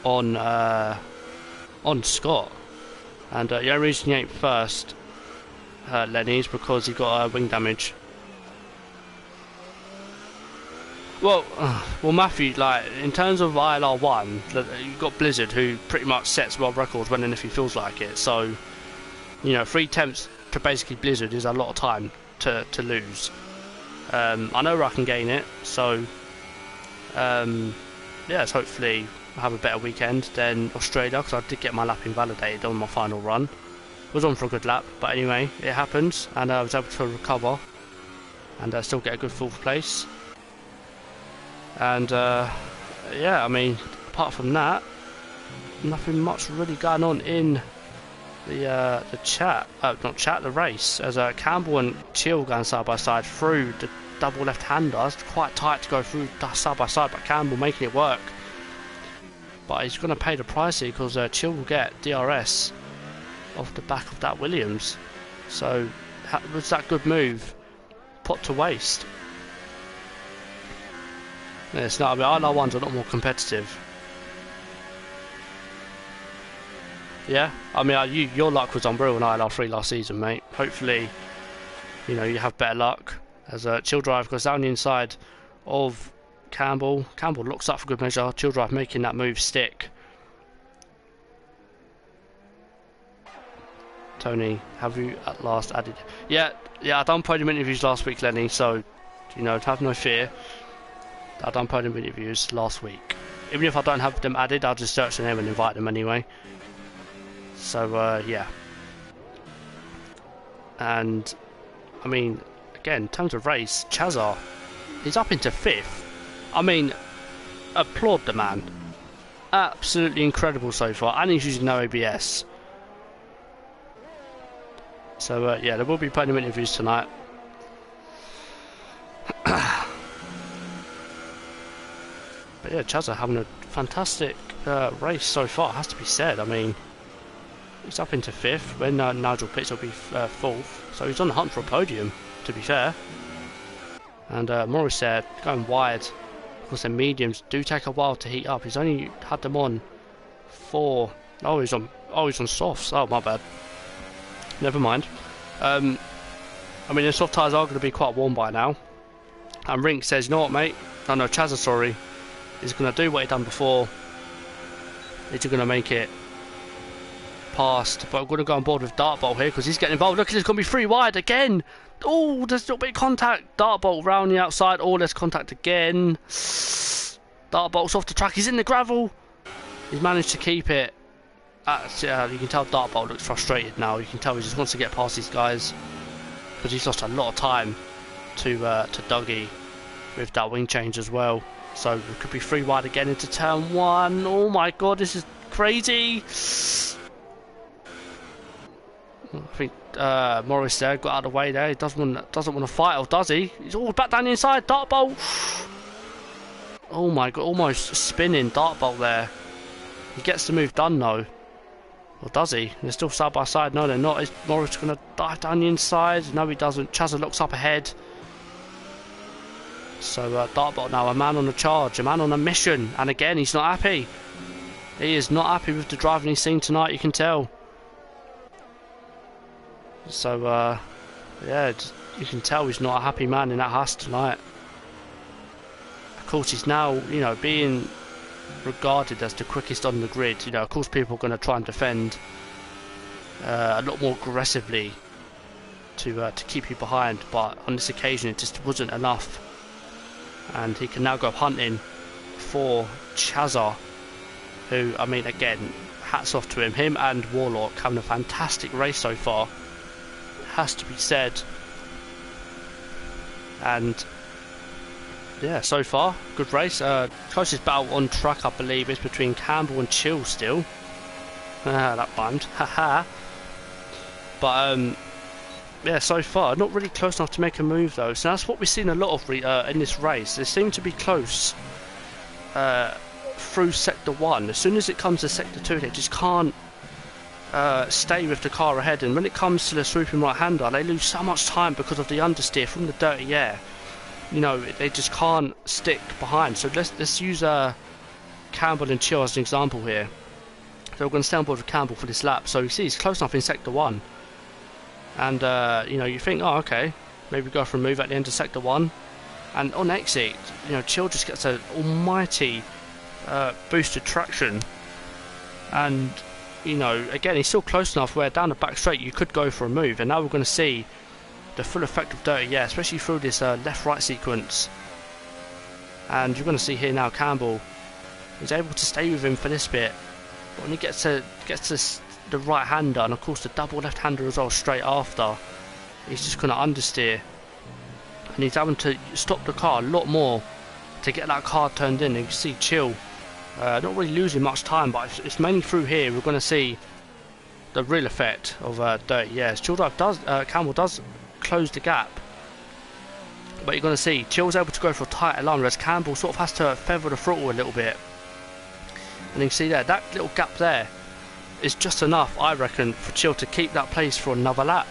on Scott. And the only reason he ain't first, Lenny, is because he got wing damage. Well, Matthew, like, in terms of ILR1, you've got Blizzard, who pretty much sets world records when and if he feels like it. So, you know, 3/10 to basically Blizzard is a lot of time to lose. I know where I can gain it, so yeah, let's hopefully have a better weekend than Australia, because I did get my lap invalidated on my final run. Was on for a good lap, but anyway, it happened, and I was able to recover and still get a good 4th place. And yeah, I mean, apart from that, nothing much really going on in the chat, not chat, the race, as Campbell and Chill going side by side through the double left-hander. It's quite tight to go through side by side, but Campbell making it work. But he's going to pay the price here, because Chill will get DRS off the back of that Williams. So was that good move put to waste? Yeah, it's not. I mean, ILR1's a lot more competitive. Yeah, I mean, your luck was unreal in ILR3 last season, mate. Hopefully, you know, you have better luck as Chill Drive goes down the inside of Campbell. Campbell looks up for good measure. Chill Drive making that move stick. Tony, have you at last added? Yeah, I done podium interviews last week, Lenny. So, you know, have no fear. I done podium interviews last week. Even if I don't have them added, I'll just search their name and invite them anyway. So yeah. And I mean, again, in terms of race, Chazar, he's up into 5th. I mean, applaud the man. Absolutely incredible so far, and he's using no ABS. So yeah, there will be podium interviews tonight. But yeah, Chazza having a fantastic race so far, has to be said. I mean, he's up into 5th. When Nigel pits, he'll be 4th. So he's on the hunt for a podium, to be fair. And Morris said, going wide, because the mediums do take a while to heat up. He's only had them on for... Oh, he's on softs. Oh, my bad. Never mind. I mean, the soft tyres are going to be quite warm by now. And Rink says, you know what, mate? No, Chazza, sorry. He's going to do what he done before. He's going to make it past. But I'm going to go on board with Dartbolt here, because he's getting involved. Look, it's going to be 3 wide again. Oh, there's a little bit of contact. Dartbolt round the outside. Oh, there's contact again. Dartbolt's off the track. He's in the gravel. He's managed to keep it. You can tell Dartbolt looks frustrated now. You can tell he just wants to get past these guys, because he's lost a lot of time to Dougie with that wing change as well. So it could be 3 wide again into turn 1. Oh my god, this is crazy. I think Morris there got out of the way there. He doesn't want to fight, or does he? He's all back down the inside. Dartbolt. Oh my god, almost spinning Dartbolt there. He gets the move done though. Or does he? They're still side by side. No, they're not. Is Morris going to dive down the inside? No, he doesn't. Chazza looks up ahead. So Dartbolt now, a man on a charge, a man on a mission, and again he's not happy. He is not happy with the driving he's seen tonight, you can tell. So yeah, you can tell he's not a happy man in that Haas tonight. Of course, he's now, you know, being regarded as the quickest on the grid. You know, of course, people are going to try and defend a lot more aggressively to keep you behind, but on this occasion it just wasn't enough. And he can now go hunting for Chazza, who, I mean, again, hats off to him. Him and Warlock having a fantastic race so far, has to be said. And yeah, so far, good race. Closest battle on track, I believe, is between Campbell and Chill still. That rhymed. Haha. But, yeah, so far, not really close enough to make a move, though. So that's what we've seen a lot of in this race. They seem to be close through Sector 1. As soon as it comes to Sector 2, they just can't stay with the car ahead. And when it comes to the swooping right-hander, they lose so much time because of the understeer from the dirty air. You know, they just can't stick behind. So let's use Campbell and Chill as an example here. So we're going to stay on board with Campbell for this lap. So you see he's close enough in Sector 1. And, you know, you think, oh, okay, maybe go for a move at the end of Sector 1. And on exit, you know, Chill just gets an almighty boosted traction. And, you know, again, he's still close enough where down the back straight you could go for a move. And now we're going to see the full effect of dirty air, especially through this left-right sequence. And you're going to see here now Campbell is able to stay with him for this bit. But when he gets to the right-hander, and of course the double left-hander as well straight after, he's just going to understeer. And he's having to stop the car a lot more to get that car turned in. And you can see Chill not really losing much time, but it's mainly through here we're going to see the real effect of dirty air. Campbell does close the gap, but you're going to see Chill's able to go for a tighter line, whereas Campbell sort of has to feather the throttle a little bit. And you can see there, that little gap there is just enough, I reckon, for Chill to keep that place for another lap.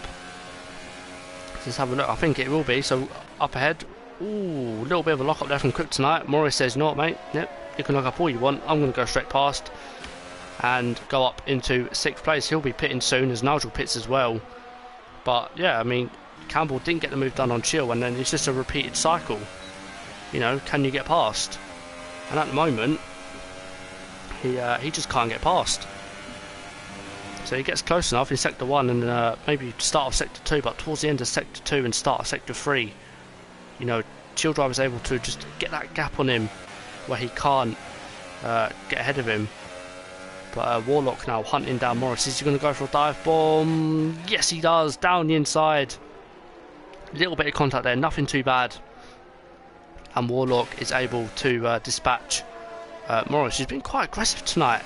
Let's have a look. I think it will be. So up ahead, ooh, a little bit of a lock up there from Kryptonite. Morris says, "No, mate. Yep, you can lock up all you want. I'm going to go straight past and go up into 6th place. He'll be pitting soon, as Nigel pits as well." But yeah, I mean, Campbell didn't get the move done on Chill, and then it's just a repeated cycle. You know, can you get past? And at the moment, he just can't get past. So he gets close enough in Sector 1 and maybe start of Sector 2, but towards the end of Sector 2 and start of Sector 3, you know, Chill Driver's able to just get that gap on him where he can't get ahead of him. But Warlock now hunting down Morris. Is he going to go for a dive bomb? Yes, he does. Down the inside. Little bit of contact there, nothing too bad. And Warlock is able to dispatch Morris. He's been quite aggressive tonight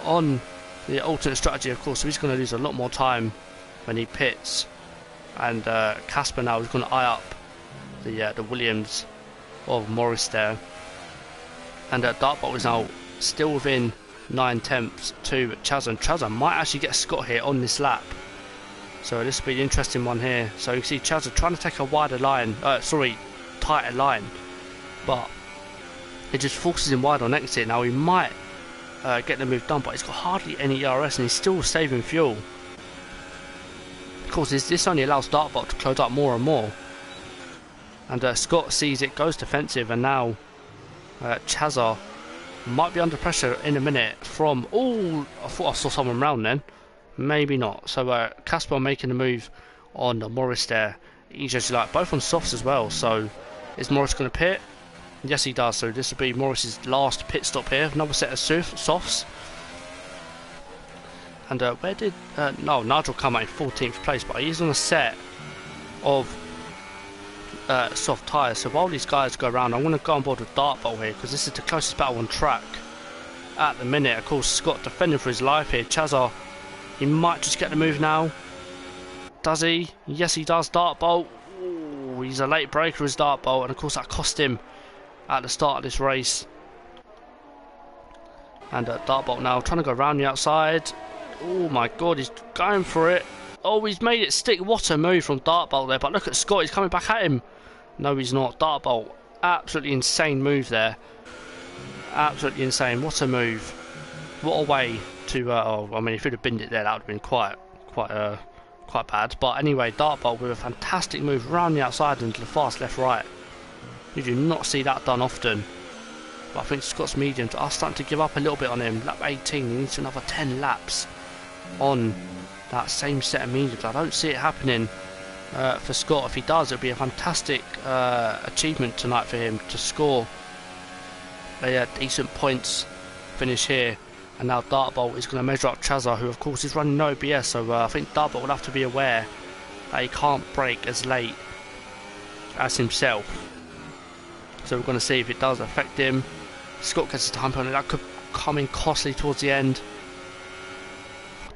on the alternate strategy, of course, so he's going to lose a lot more time when he pits. And Casper now is going to eye up the Williams of Morris there. And Dartbolt is now still within 9/10 to Chazza. And Chazza might actually get Scott here on this lap. So this will be an interesting one here. So you can see Chazza trying to take a wider line, tighter line. But it just forces him wide on exit. Now he might get the move done, but he's got hardly any ERS and he's still saving fuel. Of course, this only allows Dartbot to close up more and more. And Scott sees it, goes defensive, and now Chazza might be under pressure in a minute from... Oh, I thought I saw someone round then. Maybe not. So Casper making a move on Morris there. He's just like both on softs as well. So is Morris going to pit? Yes, he does. So this will be Morris's last pit stop here. Another set of softs. And where did... no, Nigel come out in 14th place, but he's on a set of soft tyres. So while these guys go around, I'm going to go on board with Dartbolt here, because this is the closest battle on track at the minute. Of course, Scott defending for his life here. Chazza, he might just get the move now. Does he? Yes, he does. Dartbolt. Ooh, he's a late breaker as Dartbolt, and of course that cost him at the start of this race. And Dartbolt now trying to go around the outside. Oh my god, he's going for it. Oh, he's made it stick. What a move from Dartbolt there. But look at Scott, he's coming back at him. No, he's not. Dartbolt, absolutely insane move there. Absolutely insane. What a move. What a way to... oh, I mean, if he'd have binned it there, that would have been quite bad. But anyway, Dartbolt with a fantastic move around the outside into the fast left-right. You do not see that done often. But I think Scott's mediums are starting to give up a little bit on him. Lap 18, he needs another 10 laps on that same set of mediums. I don't see it happening for Scott. If he does, it'll be a fantastic achievement tonight for him to score a decent points finish here. And now Dartbolt is going to measure up Chazza, who of course is running no OBS, so I think Dartbolt will have to be aware that he can't brake as late as himself. So we're going to see if it does affect him. Scott gets a time penalty. That could come in costly towards the end.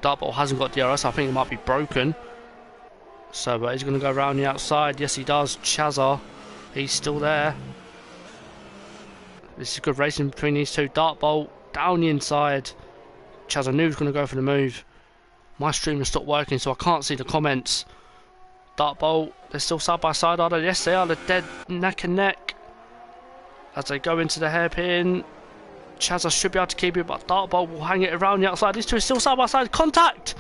Dartbolt hasn't got DRS. I think it might be broken. So he's going to go around the outside. Yes, he does. Chazza, he's still there. This is good racing between these two. Dartbolt down the inside. Chazza knew he was going to go for the move. My stream has stopped working, so I can't see the comments. Dartbolt, they're still side by side, are they? Yes, they are. They're dead neck and neck as they go into the hairpin. Chazza should be able to keep it, but Dartbolt will hang it around the outside. These two are still side by side. Contact!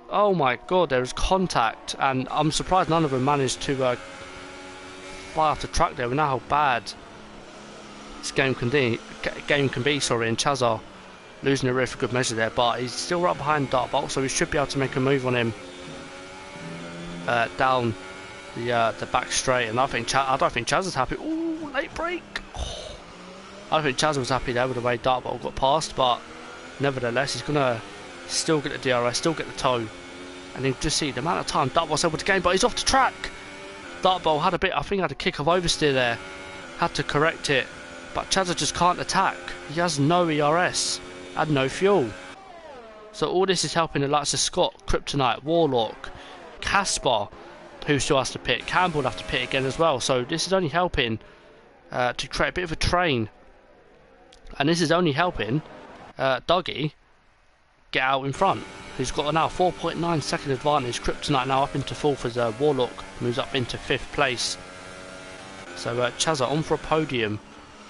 Oh my god, there is contact, and I'm surprised none of them managed to fly off the track there. We know how bad this game can be. Sorry, and Chazza losing the rear for good measure there, but he's still right behind Dartbolt, so we should be able to make a move on him down the back straight. And I don't think Chazza's happy. Ooh, late break. Oh. I don't think Chazza was happy there with the way Dartbolt got past, but nevertheless, he's gonna still get the DRS, still get the toe. And you just see the amount of time Dartbolt's able to gain, but he's off the track. Dartbolt had a bit, I think, had a kick of oversteer there, had to correct it, but Chazza just can't attack. He has no ERS and no fuel. So all this is helping the likes of Scott, Kryptonite, Warlock, Casper, who still has to pit. Campbell will have to pit again as well. So this is only helping to create a bit of a train, and this is only helping Dougie get out in front. He's got a now 4.9 second advantage. Kryptonite now up into 4th as Warlock moves up into 5th place. So Chazza on for a podium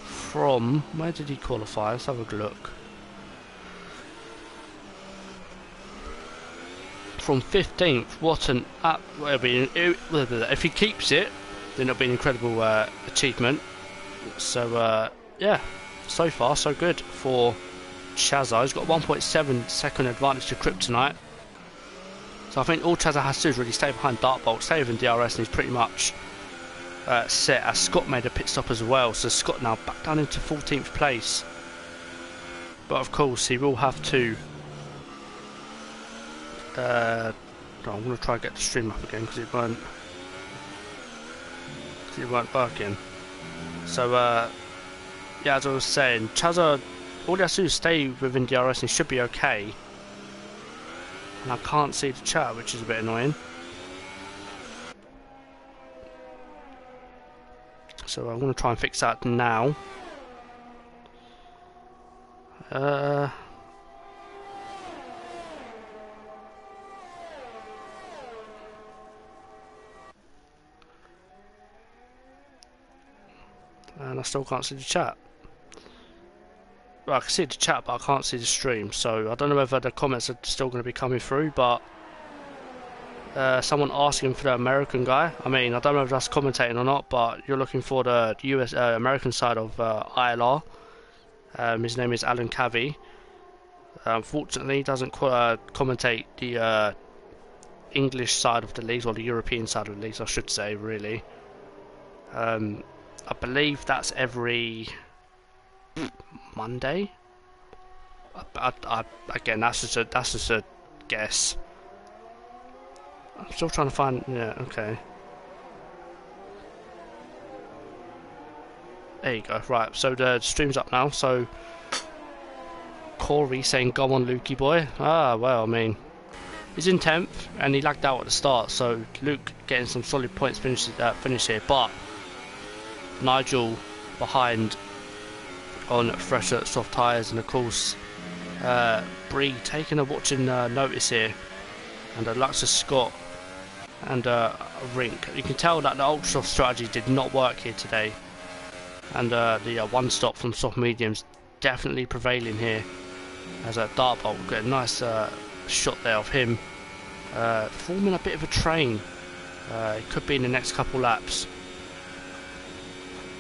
from, where did he qualify? Let's have a look. From 15th. What an if he keeps it, then it'll be an incredible achievement. So yeah, so far so good for Chazza. He's got 1.7 second advantage to Kryptonite. So I think all Chazza has to do is really stay behind Dartbolt, stay within DRS, and he's pretty much set, as Scott made a pit stop as well. So Scott now back down into 14th place. But of course he will have to I'm going to try and get the stream up again because it weren't working. So yeah, as I was saying, Chazza, all he has to do is stay within DRS and he should be okay. And I can't see the chat, which is a bit annoying. So I'm going to try and fix that now. And I still can't see the chat. Well, I can see the chat, but I can't see the stream. So I don't know whether the comments are still going to be coming through, but someone asking for the American guy. I mean, I don't know if that's commentating or not, but you're looking for the US American side of ILR. His name is Alan Cavey. Unfortunately, he doesn't commentate the English side of the leagues, or the European side of the leagues, I should say, really. I believe that's every Monday. Again, that's just a guess. I'm still trying to find. Yeah, okay. There you go. Right, so the stream's up now. So Corey saying, "Go on, Lukey boy." Ah, well, I mean, he's in 10th and he lagged out at the start. So Luke getting some solid points finish here, but Nigel behind on fresher soft tyres, and of course Prix taking a watching notice here, and Luxus Scott and Rink. You can tell that the ultra soft strategy did not work here today, and the one stop from soft mediums definitely prevailing here, as a Dartbolt got a nice shot there of him forming a bit of a train. It could be in the next couple laps.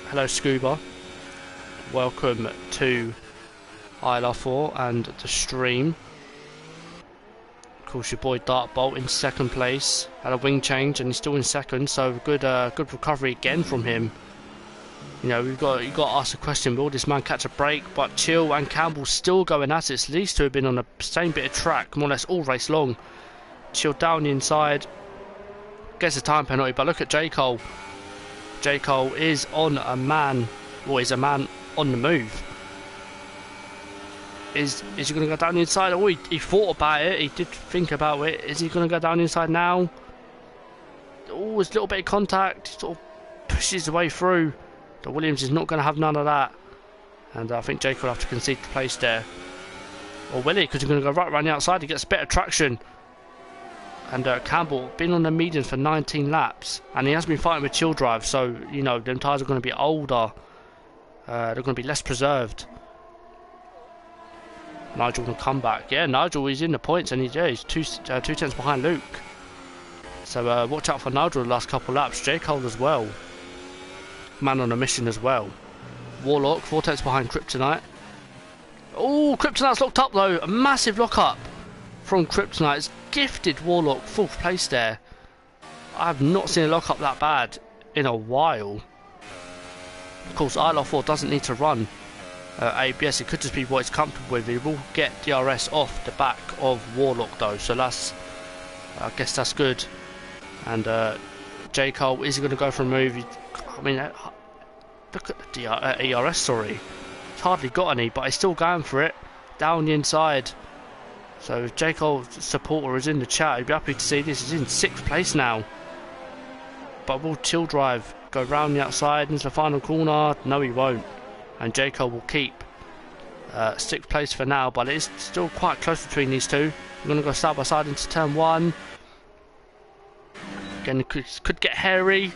Hello Scuba, welcome to ILR4 and the stream. Of course, your boy Dartbolt in 2nd place, had a wing change and he's still in 2nd, so good recovery again from him. You know, you got to ask the question, will this man catch a break? But Chill and Campbell still going at it. These two have been on the same bit of track more or less all race long. Chill down the inside, gets a time penalty, but look at J. Cole. J. Cole is on a man, or is a man on the move. Is he going to go down the inside? Oh, he thought about it. He did think about it. Is he going to go down the inside now? Oh, there's a little bit of contact. He sort of pushes his way through. The Williams is not going to have none of that. And I think Jake will have to concede the place there. Or will he? Because he's going to go right around the outside. He gets better traction. And Campbell, been on the mediums for 19 laps. And he has been fighting with chill drive. So, you know, them tyres are going to be older. They're going to be less preserved. Nigel will come back. Yeah, Nigel is in the points, and he's two tenths behind Luke. So watch out for Nigel the last couple of laps. J. Cole as well. Man on a mission as well. Warlock, 4 tenths behind Kryptonite. Oh, Kryptonite's locked up though. A massive lock up from Kryptonite. It's gifted Warlock 4th place there. I have not seen a lock up that bad in a while. Of course, ILR4 doesn't need to run ABS. It could just be what it's comfortable with. He will get DRS off the back of Warlock though, so that's, I guess that's good. And J. Cole, is he going to go for a move? I mean, look at the ERS, sorry. It's hardly got any, but he's still going for it. Down the inside. So if J. Cole's supporter is in the chat, he'd be happy to see this. He's in 6th place now. But will Chill Drive go round the outside into the final corner? No, he won't. And J. Cole will keep 6th place for now, but it is still quite close between these two. We're going to go side by side into turn 1. Again, it could get hairy.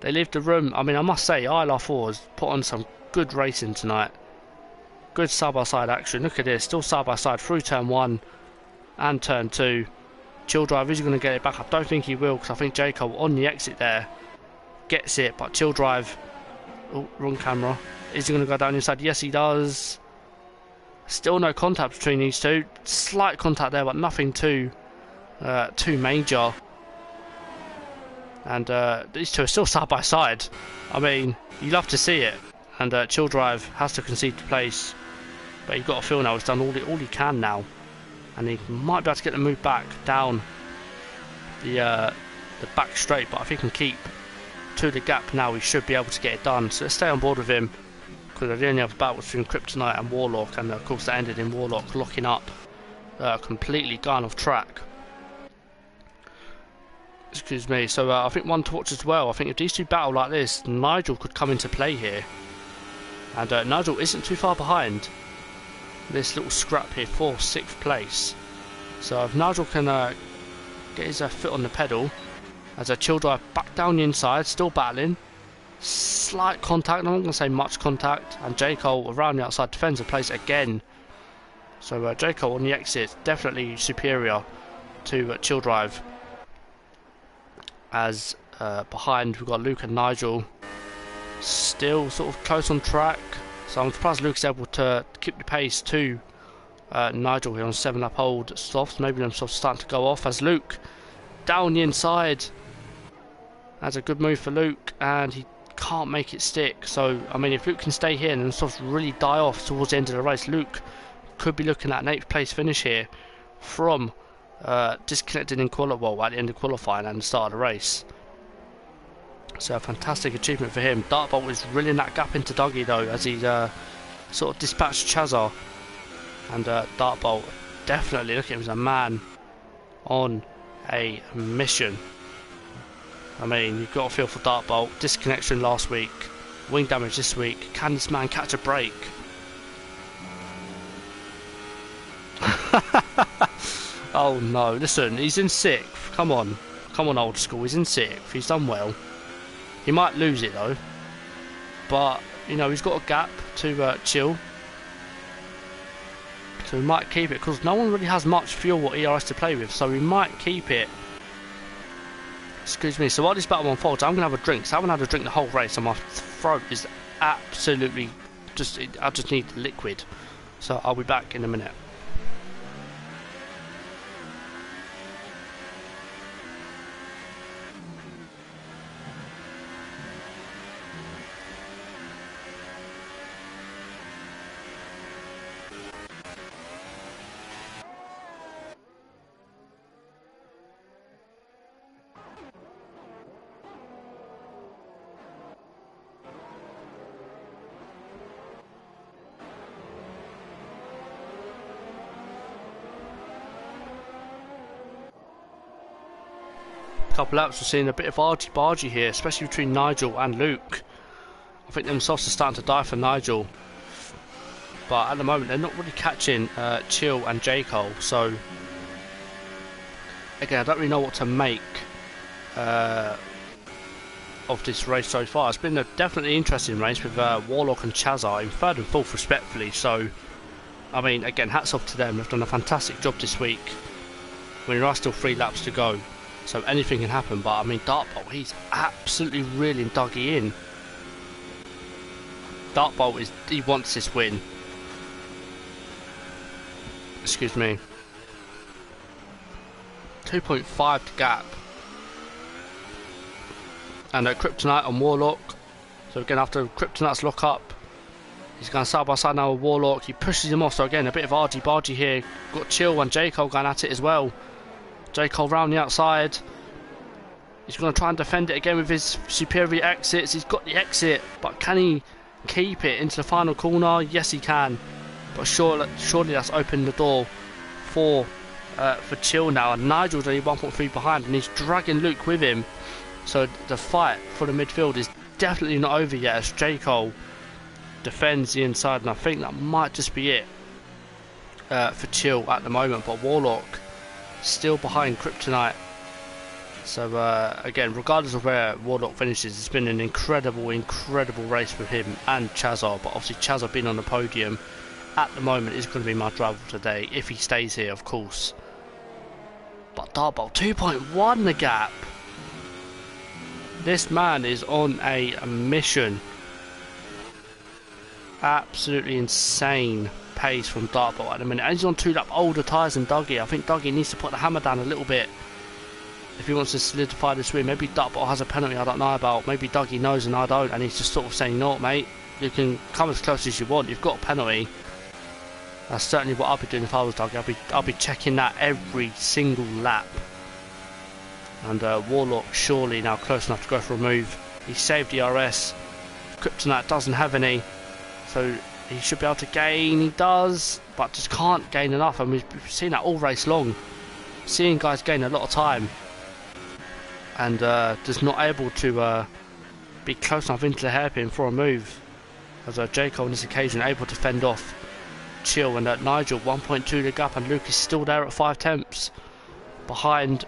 They leave the room. I mean, I must say, ILR4 has put on some good racing tonight. Good side by side action. Look at this, still side by side through turn 1 and turn 2. Chill Drive, is he going to get it back? I don't think he will, because I think J. Cole on the exit there gets it, but Chill Drive, oh, wrong camera. Is he going to go down inside? Yes, he does. Still no contact between these two. Slight contact there, but nothing too major. And these two are still side by side. I mean, you love to see it. And Chill Drive has to concede the place, but you've got to feel now he's done all he can now, and he might be able to get the move back down the back straight. But if he can keep to the gap now, he should be able to get it done. So let's stay on board with him, because the only other battle was between Kryptonite and Warlock, and of course that ended in Warlock locking up, completely gone off track. Excuse me. So I think one to watch as well. I think if these two battle like this, Nigel could come into play here. And Nigel isn't too far behind this little scrap here for 6th place. So if Nigel can get his foot on the pedal, as a Chill Drive back down the inside, still battling. Slight contact, I'm not going to say much contact. And J. Cole around the outside defends the place again. So J. Cole on the exit, definitely superior to Chill Drive. As behind we've got Luke and Nigel still sort of close on track, so I'm surprised Luke's able to keep the pace to Nigel here on 7-lap hold softs. Maybe them softs starting to go off as Luke down the inside. That's a good move for Luke, and he can't make it stick. So I mean, if Luke can stay here and then softs really die off towards the end of the race, Luke could be looking at an 8th place finish here from disconnected in at the end of qualifying and the start of the race. So a fantastic achievement for him. Dartbolt is reeling that gap into Dougie though, as he sort of dispatched Chazar. And Dartbolt definitely, look at him as a man on a mission. I mean, you've got to feel for Dartbolt. Disconnection last week, wing damage this week. Can this man catch a break? Oh no, listen, he's in 6th. Come on old school, he's in 6th. He's done well. He might lose it though, but you know, he's got a gap to chill. So we might keep it, because no one really has much fuel or ERS to play with, so we might keep it. Excuse me, so while this battle unfolds, I'm going to have a drink. So I haven't had a drink the whole race, and my throat is absolutely I just need liquid. So I'll be back in a minute. couple laps we're seeing a bit of argy-bargy here, especially between Nigel and Luke. I think themselves are starting to die for Nigel, but at the moment they're not really catching Chill and J. Cole, so again I don't really know what to make of this race so far. It's been a definitely interesting race with Warlock and Chazar in third and fourth respectfully, so I mean again hats off to them. They've done a fantastic job this week when there are still 3 laps to go, so anything can happen. But I mean Dartbolt, he's absolutely reeling Dougie in. Dartbolt he wants this win. Excuse me. 2.5 gap. And Kryptonite and Warlock. So again, after Kryptonite's lock up, he's going side by side now with Warlock. He pushes him off. So again, a bit of argy-bargy here. Got Chill and J. Cole going at it as well. J. Cole round the outside. He's going to try and defend it again with his superior exits. He's got the exit, but can he keep it into the final corner? Yes, he can. But surely that's opened the door for Chill now. And Nigel's only 1.3 behind, and he's dragging Luke with him. So the fight for the midfield is definitely not over yet as J. Cole defends the inside, and I think that might just be it for Chill at the moment. But Warlock still behind Kryptonite. So again, regardless of where Warlock finishes, it's been an incredible race for him and Chazar. But obviously Chazar being on the podium at the moment is going to be my driver today, if he stays here, of course. But Dartbolt, 2.1 the gap. This man is on a mission. Absolutely insane pace from Dartbolt at the minute. And he's on 2 lap older tyres than Dougie. I think Dougie needs to put the hammer down a little bit if he wants to solidify this win. Maybe Dartbolt has a penalty I don't know about. Maybe Dougie knows and I don't, and he's just sort of saying, no mate, you can come as close as you want, you've got a penalty. That's certainly what I'll be doing if I was Dougie. I'll be checking that every single lap. And Warlock surely now close enough to go for a move. He saved the RS. Kryptonite doesn't have any, so he should be able to gain. He does, but just can't gain enough. And we've seen that all race long, seeing guys gain a lot of time and just not able to be close enough into the hairpin for a move. As J. Cole on this occasion able to fend off Chill and Nigel. 1.2 the gap, and Luke is still there at 5 tenths behind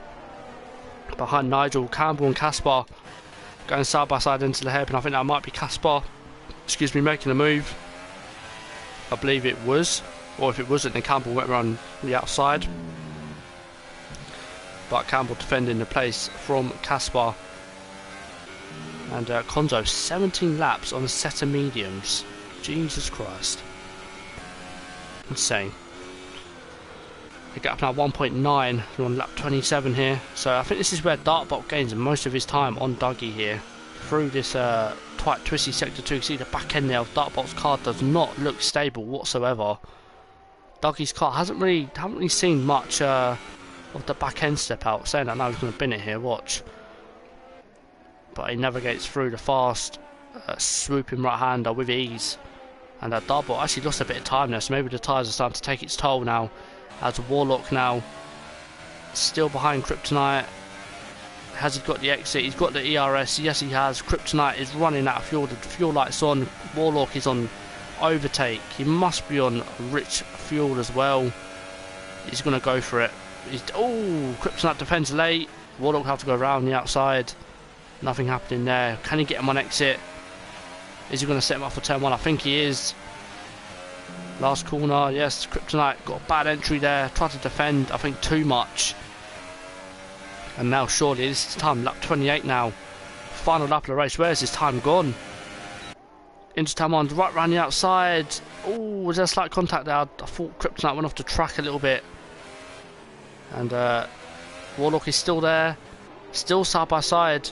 Nigel. Campbell and Caspar going side by side into the hairpin. I think that might be Caspar, excuse me, making a move. I believe it was, or if it wasn't, then Campbell went around the outside. But Campbell defending the place from Caspar. And Konzo 17 laps on a set of mediums. Jesus Christ, insane. The gap now 1.9. We're on lap 27 here. So I think this is where Dartbolt gains most of his time on Dougie here. Through this quite twisty sector 2. You see the back end there of Dartbolt's car does not look stable whatsoever. Dougie's car haven't really seen much of the back end step out. Saying that now he's going to bin it here, watch. But he navigates through the fast swooping right hander with ease. And Dartbolt actually lost a bit of time there, so maybe the tyres are starting to take its toll now. As Warlock now still behind Kryptonite. Has he got the exit? He's got the ERS. Yes, he has. Kryptonite is running out of fuel. The fuel light's on. Warlock is on overtake. He must be on rich fuel as well. He's going to go for it. Oh, Kryptonite defends late. Warlock will have to go around the outside. Nothing happening there. Can he get him on exit? Is he going to set him up for turn 1? I think he is. Last corner, yes, Kryptonite got a bad entry there. Tried to defend, I think, too much. And now surely this is time, lap 28 now. Final lap of the race. Where's his time gone? Into turn 1, right round the outside. Oh, was there a slight contact there? I thought Kryptonite went off the track a little bit. And Warlock is still there. Still side by side.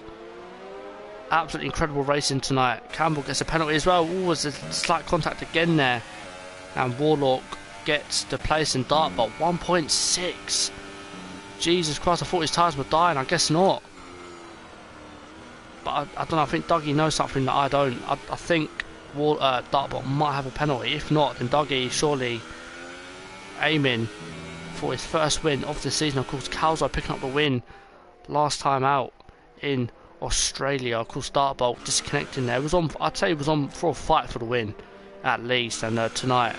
Absolutely incredible racing tonight. Campbell gets a penalty as well. Oh, was a slight contact again there. And Warlock gets the place in Dartbolt. 1.6. Jesus Christ, I thought his tyres were dying. I guess not. But I don't know, I think Dougie knows something that I don't. I think Dartbolt might have a penalty. If not, then Dougie surely aiming for his first win of the season. Of course, Calzo picking up the win last time out in Australia. Of course, Dartbolt disconnecting there. It was on. I'd say it was on for a fight for the win, at least. And tonight,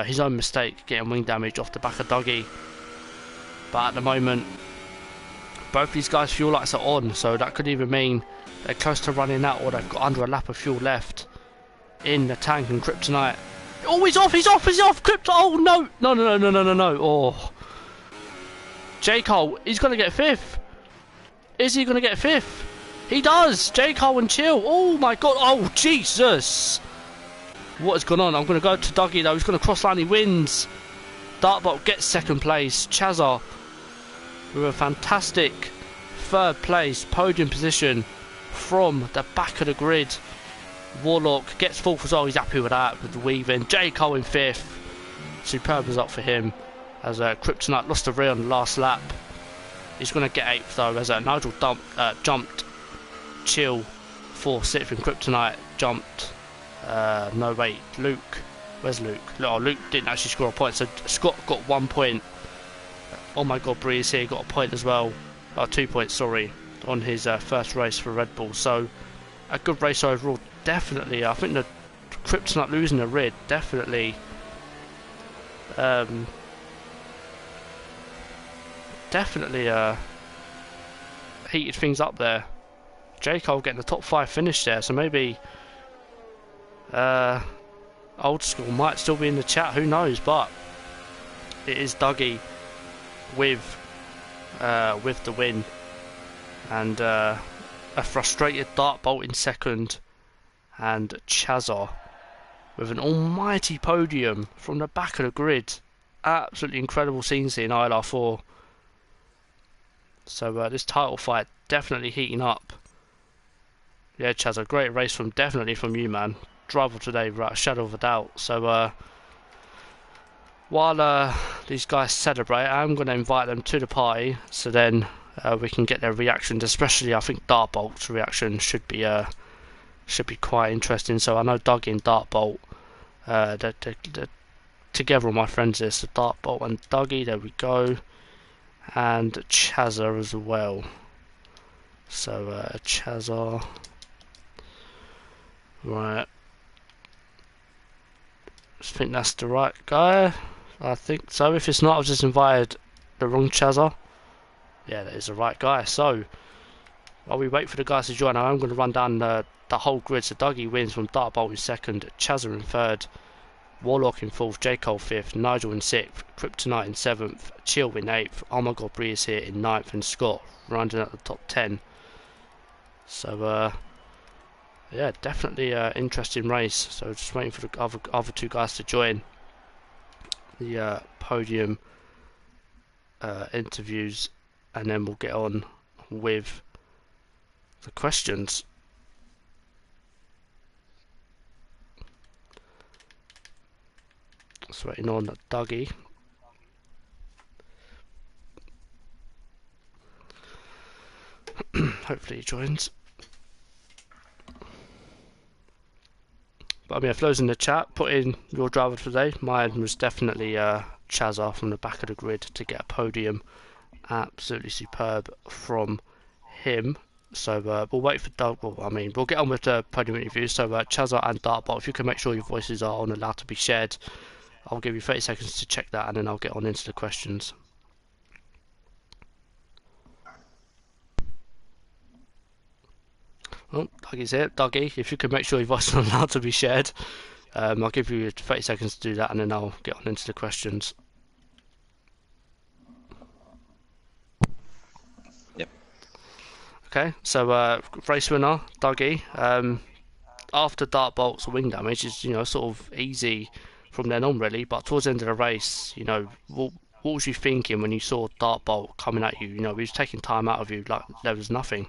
his own mistake, getting wing damage off the back of Dougie. But at the moment, both these guys' fuel lights are on, so that could either mean they're close to running out or they've got under a lap of fuel left in the tank. And Kryptonite, oh, he's off, Krypto, oh no, no, oh. J. Cole, he's going to get 5th. Is he going to get 5th? He does, J. Cole and Chill, oh my god, oh Jesus. What has gone on? I'm going to go to Dougie though, he's going to cross line, he wins. Dartbolt gets 2nd place, Chazza with a fantastic 3rd place podium position from the back of the grid. Warlock gets 4th as well, he's happy with that, with the weaving. J. Cole in 5th, superb result for him, as Kryptonite lost the rear on the last lap. He's going to get 8th though, as Nigel jumped Chill for 6th, and Kryptonite jumped, no wait, Luke, where's Luke? Oh, Luke didn't actually score a point, so Scott got 1 point. Oh my god, Prix is here, got a point as well, 2 points, sorry, on his first race for Red Bull. So a good race overall, definitely. I think the Kryptonite losing the rid definitely heated things up there. J. Cole getting the top 5 finish there, so maybe Old School might still be in the chat, who knows, but it is Dougie with the win, and a frustrated Dartbolt in 2nd, and Chazza with an almighty podium from the back of the grid. Absolutely incredible scenes here in ILR4. So this title fight definitely heating up. Yeah, Chazza, great race definitely from you, man. Driver today, without a shadow of a doubt. So while these guys celebrate, I'm going to invite them to the party, so then we can get their reactions. Especially, I think Dartbolt's reaction should be quite interesting. So I know Dougie and Dartbolt, they're together with my friends here. So Dartbolt and Dougie, there we go, and Chazza as well. So Chazza, right. I think that's the right guy. I think so. If it's not, I've just invited the wrong Chazza. Yeah, that is the right guy. So while we wait for the guys to join, I'm going to run down the whole grid. So Dougie wins from Dartbolt in 2nd, Chazza in 3rd, Warlock in 4th, J. Cole 5th, Nigel in 6th, Kryptonite in 7th, Chill in 8th, oh my god, Prix is here in 9th, and Scott rounding out the top 10. So yeah, definitely an interesting race. So just waiting for the other 2 guys to join the podium interviews, and then we'll get on with the questions. Just waiting on Dougie. Hopefully he joins. But I mean, if those in the chat, put in your driver today. Mine was definitely Chazza from the back of the grid to get a podium. Absolutely superb from him. So we'll wait for Doug. Well, I mean, we'll get on with the podium interviews. So Chazza and Dartbolt, if you can make sure your voices are on, allowed to be shared, I'll give you 30 seconds to check that, and then I'll get on into the questions. Oh, Dougie's here. Dougie, if you can make sure your voice is allowed to be shared, I'll give you 30 seconds to do that, and then I'll get on into the questions. Yep. Okay, so race winner, Dougie. After Dartbolt's wing damage is, sort of easy from then on, really. But towards the end of the race, what was you thinking when you saw Dartbolt coming at you? He was taking time out of you like there was nothing.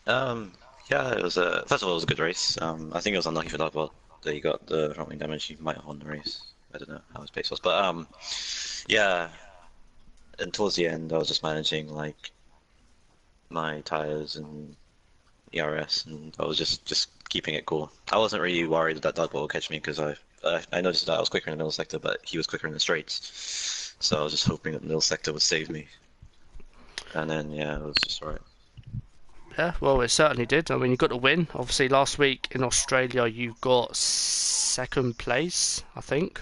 Yeah, it was first of all, it was a good race. I think it was unlucky for Dartbolt that he got the front wing damage. He might have won the race. I don't know how his pace was, but yeah. And towards the end, I was just managing like my tires and ERS, and I was just keeping it cool. I wasn't really worried that Dartbolt would catch me because I noticed that I was quicker in the middle sector, but he was quicker in the straights. So I was just hoping that the middle sector would save me. and then yeah, it was just alright. Yeah, well, it certainly did. I mean, you got the win. Obviously, last week in Australia, you got second place, I think.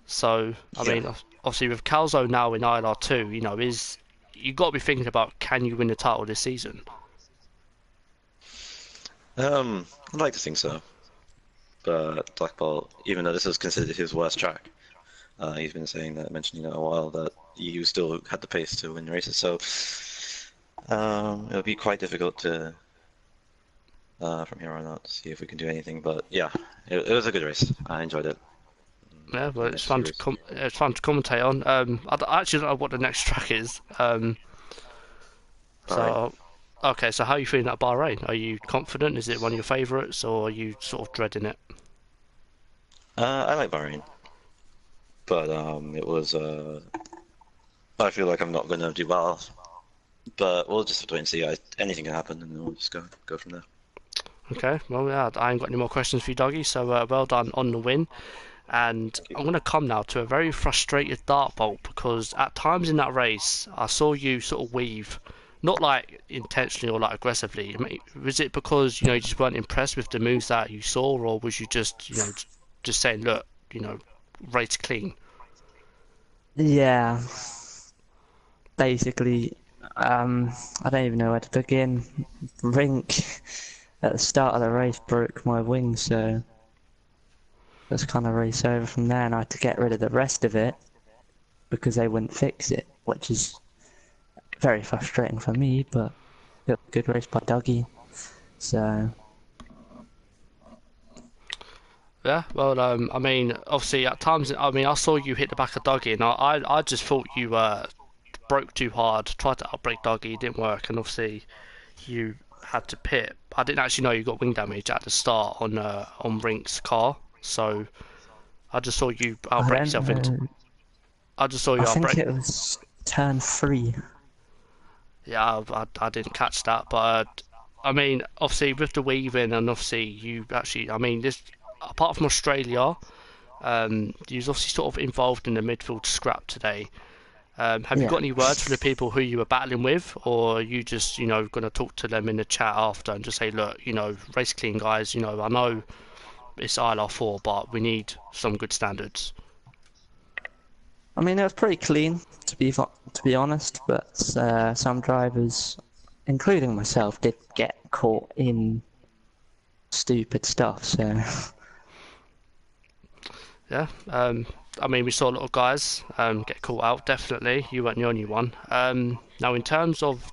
So, I Yeah. mean, obviously with Calzo now in ILR2, is you got to be thinking about can you win the title this season? I'd like to think so, but Black Bolt, even though this is considered his worst track, he's been saying that, mentioning it a while, that you still had the pace to win races. So it'll be quite difficult to from here on out see if we can do anything. But yeah, it was a good race. I enjoyed it. Yeah, For well, the next few races. it's fun to commentate on. I actually don't know what the next track is. Bahrain. So, okay, so how are you feeling at Bahrain? Are you confident? Is it one of your favourites, or are you sort of dreading it? I like Bahrain, but it was. I feel like I'm not going to do well, but we'll just have to wait and see. Anything can happen, and then we'll just go from there. Okay, well, yeah, I ain't got any more questions for you, Dougie. So, well done on the win. And Thank you. I'm going to come now to a very frustrated Dartbolt because at times in that race, I saw you sort of weave, not like intentionally or like aggressively. Was it because you just weren't impressed with the moves that you saw, or was you just just saying, look, race clean? Yeah, basically, I don't even know where to begin. Rink at the start of the race broke my wing, so that's kind of race over from there, and I had to get rid of the rest of it because they wouldn't fix it, which is very frustrating for me, but a good race by Dougie. So, Yeah, well, I mean, obviously at times, I mean, I saw you hit the back of Dougie, and I just thought you broke too hard, tried to outbrake Dougie, it didn't work, and obviously you had to pit. I didn't actually know you got wing damage at the start on Rink's car, so I just saw you I outbrake don't yourself into. know. I just saw you I think outbrake. it was turn 3. Yeah, I didn't catch that, but I mean, obviously with the weaving and obviously you actually, I mean, this apart from Australia, you was obviously sort of involved in the midfield scrap today. Have you Yeah. got any words for the people who you were battling with, or are you just, going to talk to them in the chat after and just say, look, race clean, guys. I know it's ILR4, but we need some good standards. I mean, it was pretty clean, to be honest, but some drivers, including myself, did get caught in stupid stuff. So Yeah. I mean, we saw a lot of guys get caught out. Definitely, you weren't the only one. Now, in terms of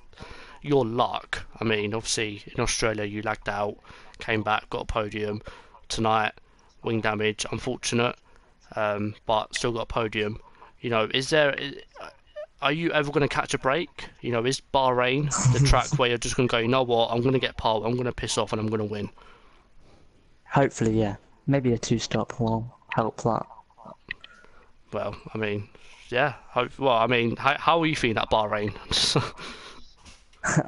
your luck, I mean, obviously in Australia you lagged out, came back, got a podium. Tonight, wing damage, unfortunate, but still got a podium. Are you ever going to catch a break? Is Bahrain the track where you're just going to go, you know what, I'm going to get pole, I'm going to piss off and I'm going to win? hopefully, yeah, maybe a 2-stop will help that. Well, I mean, yeah. I mean, how are you feeling at Bahrain?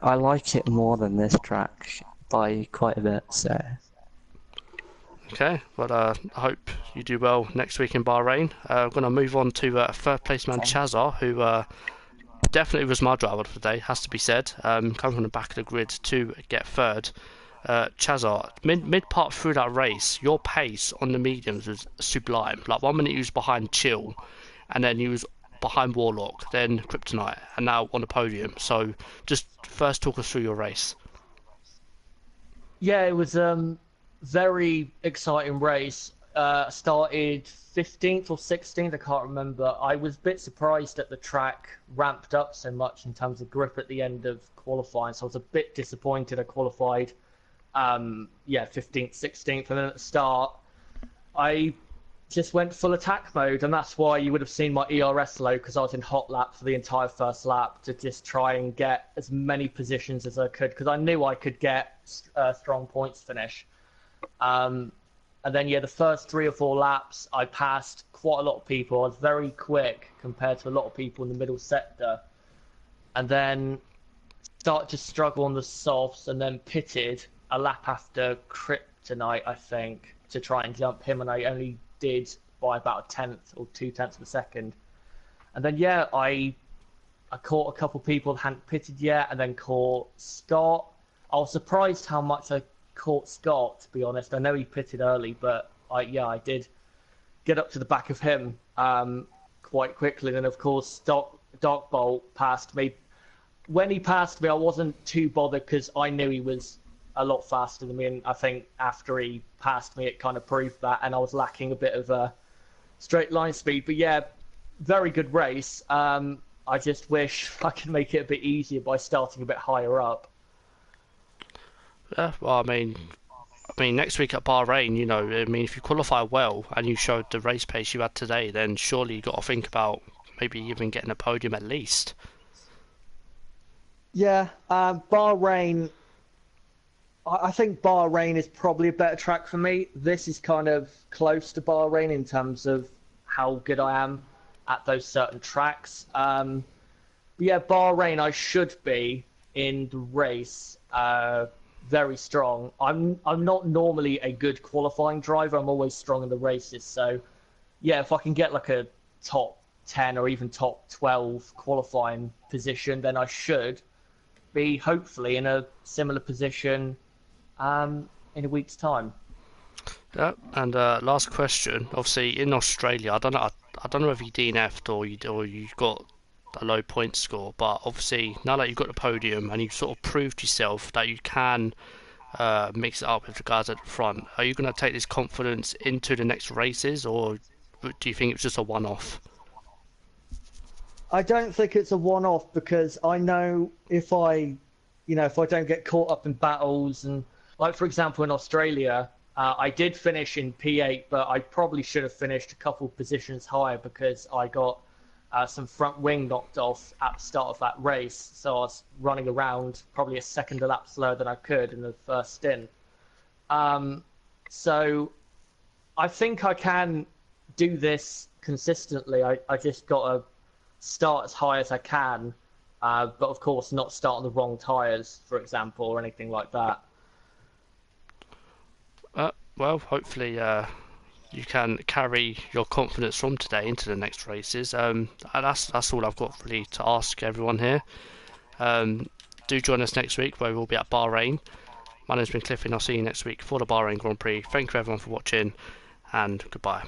I like it more than this track by quite a bit. So Okay, well, I hope you do well next week in Bahrain. We're going to move on to third place man Chazar, who definitely was my driver for the day, has to be said. Coming from the back of the grid to get third. Chazar, mid part through that race, your pace on the mediums was sublime. Like 1 minute he was behind Chill, and then he was behind Warlock, then Kryptonite, and now on the podium. So just first talk us through your race. Yeah, it was very exciting race. Started 15th or 16th, I can't remember. I was a bit surprised that the track ramped up so much in terms of grip at the end of qualifying, so I was a bit disappointed. I qualified, 15th, 16th, and then at the start, I just went full attack mode, and that's why you would have seen my ERS low, because I was in hot lap for the entire first lap to just try and get as many positions as I could, because I knew I could get a strong points finish. And then, the first 3 or 4 laps, I passed quite a lot of people. I was very quick compared to a lot of people in the middle sector. And then started to struggle on the softs, and then pitted a lap after Kryptonite, I think, to try and jump him, and I only did by about a tenth or 2/10 of a second. And then I I caught a couple people that hadn't pitted yet, and then caught Scott. I was surprised how much I caught Scott, to be honest. I know he pitted early, but I did get up to the back of him quite quickly. And then, of course, Dark Bolt passed me. When he passed me, I wasn't too bothered because I knew he was a lot faster than me. And I think after he passed me, it kind of proved that. And I was lacking a bit of a straight line speed. But yeah, very good race. I just wish I could make it a bit easier by starting a bit higher up. Yeah, well, I mean, next week at Bahrain, if you qualify well and you showed the race pace you had today, then surely you got to think about maybe even getting a podium at least. Yeah, Bahrain. I think Bahrain is probably a better track for me. This is kind of close to Bahrain in terms of how good I am at those certain tracks. But yeah, Bahrain, I should be in the race very strong. I'm not normally a good qualifying driver. I'm always strong in the races. So yeah, if I can get like a top 10 or even top 12 qualifying position, then I should be hopefully in a similar position in a week's time. Yeah, and last question. Obviously, in Australia, I don't know if you DNF'd or you got a low point score, but obviously now that you've got the podium and you've sort of proved yourself that you can mix it up with the guys at the front, are you going to take this confidence into the next races, or do you think it's just a one-off? I don't think it's a one-off because I know if I don't get caught up in battles and, like, for example, in Australia, I did finish in P8, but I probably should have finished a couple positions higher because I got some front wing knocked off at the start of that race. So I was running around probably a second a lap slower than I could in the first stint. So I think I can do this consistently. I just got to start as high as I can, but of course not start on the wrong tyres, for example, or anything like that. Well, hopefully you can carry your confidence from today into the next races. That's all I've got really to ask everyone here. Do join us next week where we'll be at Bahrain. My name's been Cliff and I'll see you next week for the Bahrain Grand Prix. Thank you everyone for watching and goodbye.